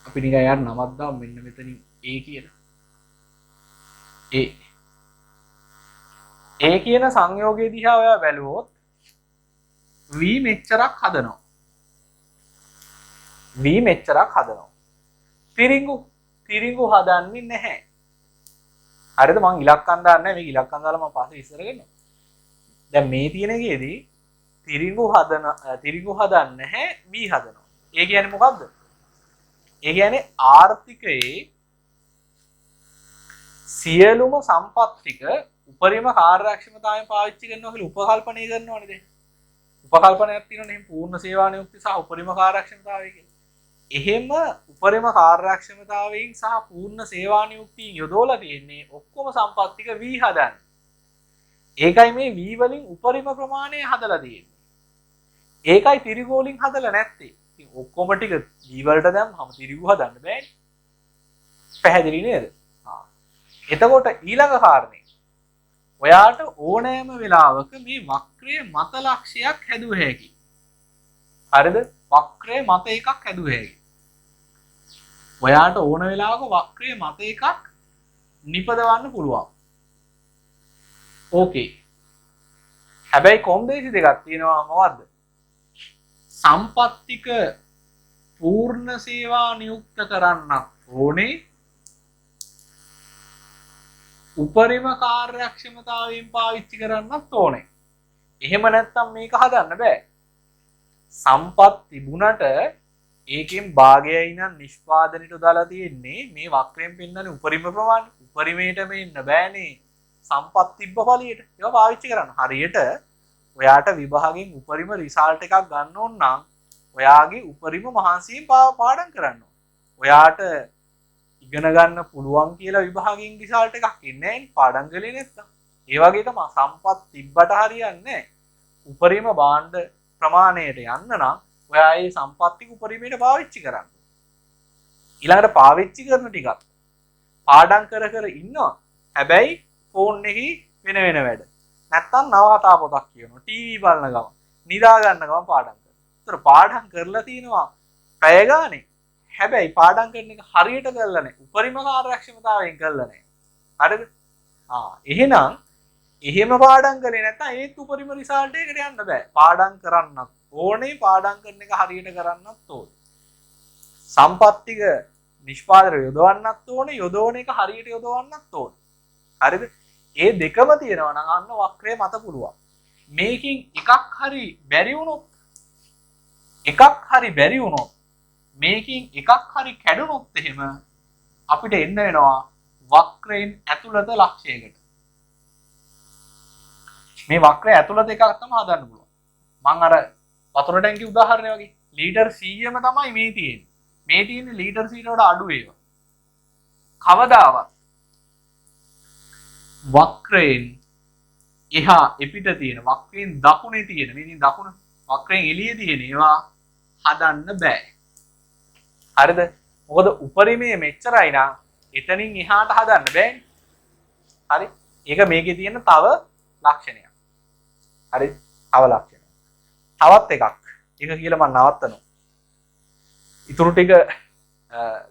අපි නිකන් යාර නමක් දාමු මෙන්න මෙතනින් A කියලා. A කියන සංයෝගය දිහා ඔයා බැලුවොත් V මෙච්චරක් හදනවා. V මෙච්චරක් හදනවා. තිරිඟු හදන්නේ නැහැ. හරිද? මම ඉලක්කම් දාන්නේ මේක ඉලක්කම් දාලා මම පස්සේ ඉස්සර ගන්නවා. දැන් මේ තියෙන එකේදී තිරිඟු හදන්නේ නැහැ V හදනවා. ඒ කියන්නේ මොකද්ද? ඒ කියන්නේ ආර්ථිකයේ සියලුම සම්පත් ටික උපරිම කාර්යක්ෂමතාවයෙන් පාවිච්චි කරනවා කියලා උපකල්පනය කරනවනේ දැන්. උපකල්පනයක් තියෙනවනේ එහෙනම් පූර්ණ සේවා නියුක්ති සහ උපරිම කාර්යක්ෂමතාවය කියලා. එහෙම උපරිම කාර්යක්ෂමතාවයෙන් සහ පූර්ණ සේවා නියුක්තියෙන් යොදවලා තියෙන්නේ ඔක්කොම සම්පත් ටික V හදන්න. ඒකයි මේ V වලින් උපරිම ප්‍රමාණය හදලා තියෙන්නේ. ඒකයි තිරිඟු වලින් හදලා නැත්තේ. ඉතින් ඔක්කොම ටික V වලට දැම්මම තිරිඟු හදන්න බෑනේ. පැහැදිලි නේද? එතකොට ඊළඟ කාරණේ ඔයාට ඕනෑම වෙලාවක මේ වක්‍රයේ මත ලක්ෂයක් හැදුව හැකි. හරිද? වක්‍රයේ මත එකක් හැදුවේ හැකි. ඔයාට ඕන වෙලාවක වක්‍රයේ මත එකක් නිපදවන්න පුළුවන්. ඕකේ. හැබැයි කොන්දේසි දෙකක් තියෙනවා මොකද්ද? සම්පත්තික පූර්ණ සේවා නියුක්ත කරන්නක් ඕනේ. උපරිම කාර්යක්ෂමතාවයෙන් පාවිච්චි කරන්නත් ඕනේ. එහෙම නැත්නම් මේක හදන්න බෑ. සම්පත් තිබුණට ඒකෙන් භාගයයි නම් නිෂ්පාදනයට දාලා තියෙන්නේ මේ වක්‍රයෙන් පෙන්නන්නේ උපරිම ප්‍රමාණය. උපරිමයටම එන්න බෑනේ. සම්පත් තිබ්බ ඵලියට ඒවා පාවිච්චි කරන්න. හරියට ඔයාට විභාගයෙන් උපරිම රිසල්ට් එකක් ගන්න ඕන නම් ඔයාගේ උපරිම මහන්සියෙන් පාඩම් කරන්න ඕන. ඔයාට ඉගෙන ගන්න පුළුවන් කියලා විභාගයෙන් රිසල්ට් එකක් එන්නේ නැහැ පාඩම් කළේ නැත්නම්. ඒ වගේ තමයි සම්පත් තිබ්බට හරියන්නේ නැහැ. උපරිම භාණ්ඩ ප්‍රමාණයට යන්න නම් ඔයා ඒ සම්පත්තික උපරිමයට පාවිච්චි කරන්න. ඊළඟට පාවිච්චි කරන ටිකක් පාඩම් කර කර ඉන්නවා. හැබැයි ෆෝන් එකේ වෙන වැඩ. නැත්තම් නවකතා පොතක් කියනවා. ටීවී බලන ගමන් නිදා ගන්න ගමන් පාඩම් කරනවා. ඒතර පාඩම් කරලා තිනවා පැය ගානේ. හැබැයි පාඩම් කරන එක හරියට කරලා නැහැ. උපරිම කාර්යක්ෂමතාවයෙන් කරලා නැහැ. හරිද? එහෙනම් එහෙම පාඩම් කරේ නැත්නම් ඒත් උපරිම රිසල්ට් එකකට යන්න බෑ. පාඩම් කරන්නත් ඕනේ. පාඩම් කරන එක හරියට කරන්නත් ඕනේ. සම්පත්තික නිෂ්පාදනය යොදවන්නත් ඕනේ. යොදවන එක හරියට යොදවන්නත් ඕනේ. හරිද? ඒ දෙකම තියෙනවා නම් අන්න වක්‍රය මත පුළුවන්. මේකින් එකක් හරි බැරි වුණොත් මේකින් එකක් හරි කැඩුනොත් එහෙම අපිට එන්න වෙනවා වක්‍රයෙන් ඇතුළත ලක්ෂයකට. මේ වක්‍රය ඇතුළත එකක් තමයි හදන්න පුළුවන්. මම අර වතුර ටැංකිය උදාහරණය වගේ ලීටර් 100ම තමයි මේ තියෙන්නේ. මේ තියෙන්නේ ලීටර් 100ට වඩා අඩු ඒවා. කවදාවත් වක්‍රයෙන් එහා එපිට තියෙන වක්‍රයෙන් දකුණේ තියෙන මේ දකුණ වක්‍රයෙන් එළියේ තියෙන ඒවා හදන්න බෑ. හරිද? මොකද උපරිමයේ මෙච්චරයි නම් එතනින් එහාට හදන්න බෑනේ. හරි? ඒක මේකේ තියෙන තව ලක්ෂණයක්. හරි? තව ලක්ෂණයක්. තවත් එකක්. ඒක කියලා මම නවත්තනවා. ඊටු ටික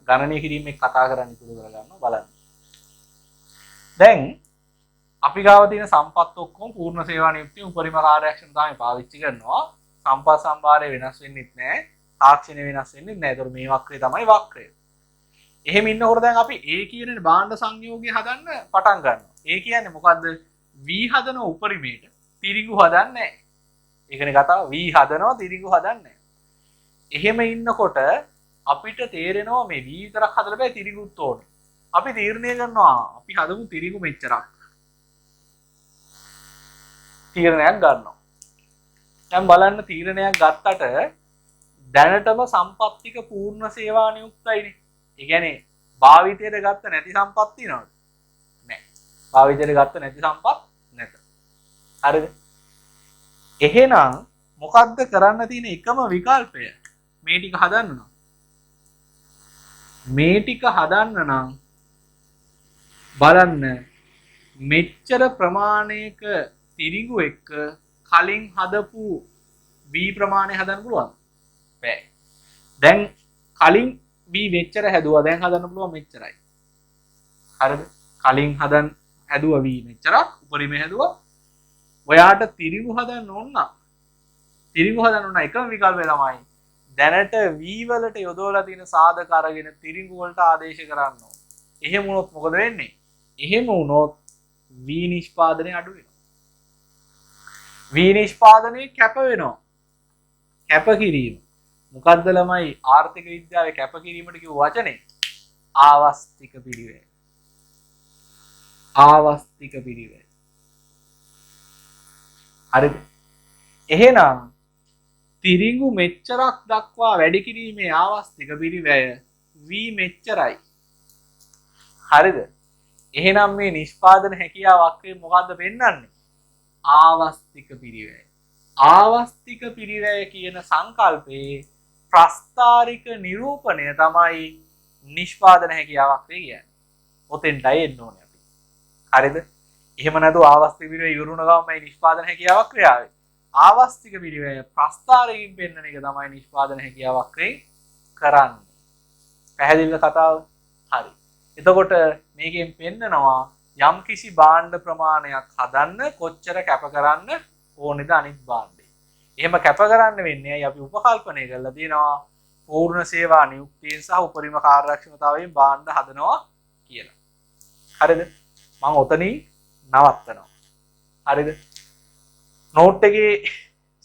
ගණනය කිරීමේ කතා කරන්න ඉතුරු කරගන්නවා බලන්න. දැන් අපි ගාව තියෙන සම්පත් ඔක්කොම පූර්ණ සේවා නියුක්තිය උපරිම කාර්යක්ෂමතාවයෙන් පාවිච්චි කරනවා. සම්පත් සම්භාරය වෙනස් වෙන්නෙත් නැහැ. තාක්ෂණය වෙනස් වෙන්නෙත් නැහැ. ඒතකොට මේ වක්‍රය තමයි වක්‍රය. එහෙම ඉන්නකොට දැන් අපි A කියන භාණ්ඩ සංයෝගය හදන්න පටන් ගන්නවා. ඒ කියන්නේ මොකද්ද? V හදන උපරිමයට තිරිඟු හදන්නේ නැහැ. ඒකනේ කතාව. V හදනවා තිරිඟු හදන්නේ නැහැ. එහෙම ඉන්නකොට අපිට තේරෙනවා මේ V විතරක් හදලා බෑ තිරිඟුත් ඕනේ. අපි තීරණය කරනවා අපි හදමු තිරිඟු මෙච්චරක්. තීරණයක් ගන්නවා. දැන් බලන්න තීරණයක් ගත්තට දැනටම සම්පත්තික පූර්ණ සේවා නියුක්තයිනේ. ඒ කියන්නේ භාවිතයට ගත්ත නැති සම්පත් තියනවද? නැහැ. භාවිතයට ගත්ත නැති සම්පත් නැත. හරිද? එහෙනම් මොකද්ද කරන්න තියෙන එකම විකල්පය? මේ ටික හදන්න නම්. මේ ටික හදන්න නම් බලන්න මෙච්චර ප්‍රමාණයක තිරිඟු එක්ක කලින් හදපු V ප්‍රමාණය හදන්න පුළුවන්ද? බෑ. දැන් කලින් V මෙච්චර හැදුවා දැන් හදන්න පුළුවන් මෙච්චරයි. හරිද? කලින් හැදුවා V මෙච්චරක් උපරිම හැදුවා. ඔයාට තිරිඟු හදන්න ඕන නම් එකම විකල්පය තමයි දැනට V වලට යොදවලා තියෙන සාධක අරගෙන තිරිඟු වලට ආදේශ කරන්න ඕන. එහෙම වුණොත් මොකද වෙන්නේ? එහෙම වුණොත් V නිෂ්පාදනය අඩු වෙනවා. V නිෂ්පාදනය කැප වෙනවා. කැපකිරීම. මොකද්ද ළමයි ආර්ථික විද්‍යාවේ කැපකිරීමට කියව වචනේ? ආවස්තික පිරිවැය. ආවස්තික පිරිවැය. හරිද? එහෙනම් තිරිඟු මෙච්චරක් දක්වා වැඩි කිරීමේ ආවස්තික පිරිවැය V මෙච්චරයි. හරිද? එහෙනම් මේ නිෂ්පාදන හැකියාව වක්‍රය මොකද්ද පෙන්වන්නේ? ආවස්තික පිරිවැය. ආවස්තික පිරිවැය කියන සංකල්පයේ ප්‍රස්ථාරික නිරූපණය තමයි නිෂ්පාදන හැකියාව වක්‍රය කියන්නේ. ඔතෙන්ටයි එන්න ඕනේ අපි. හරිද? එහෙම නැතුව ආවස්තික පිරිවැය ඉවරුණ ගමන් මේ නිෂ්පාදන හැකියාව වක්‍රය ආවේ. ආවස්තික පිළිවෙල ප්‍රස්ථාරයෙන් පෙන්වන එක තමයි නිෂ්පාදන හැකියාවක් කරන්නේ. පැහැදිලිද කතාව? හරි. එතකොට මේකෙන් පෙන්නනවා යම් කිසි භාණ්ඩ ප්‍රමාණයක් හදන්න කොච්චර කැප කරන්න ඕනේද අනිත් භාණ්ඩේ. එහෙම කැප කරන්න වෙන්නේ අපි උපකල්පනය කරලා තියෙනවා පූර්ණ සේවා නියුක්තියෙන් සහ උපරිම කාර්යක්ෂමතාවයෙන් භාණ්ඩ හදනවා කියලා. හරිද? මම ඔතනින් නවත්තනවා. හරිද? නෝට් එකේ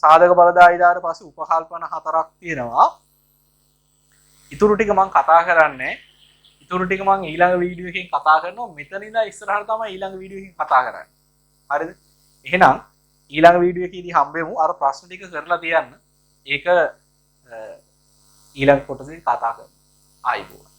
සාධක බලදායිදාට පස්සේ උපකල්පන 4ක් තියෙනවා. ඉතුරු ටික මම කතා කරන්නේ. ඉතුරු ටික මම ඊළඟ වීඩියෝ එකකින් කතා කරනවා. මෙතන ඉඳලා ඉස්සරහට තමයි ඊළඟ වීඩියෝ එකකින් කතා කරන්නේ. හරිද? එහෙනම් ඊළඟ වීඩියෝ එකේදී හම්බෙමු. අර ප්‍රශ්න ටික කරලා තියන්න. ඒක ඊළඟ කොටසේ කතා කරමු. ආයිබෝවන්.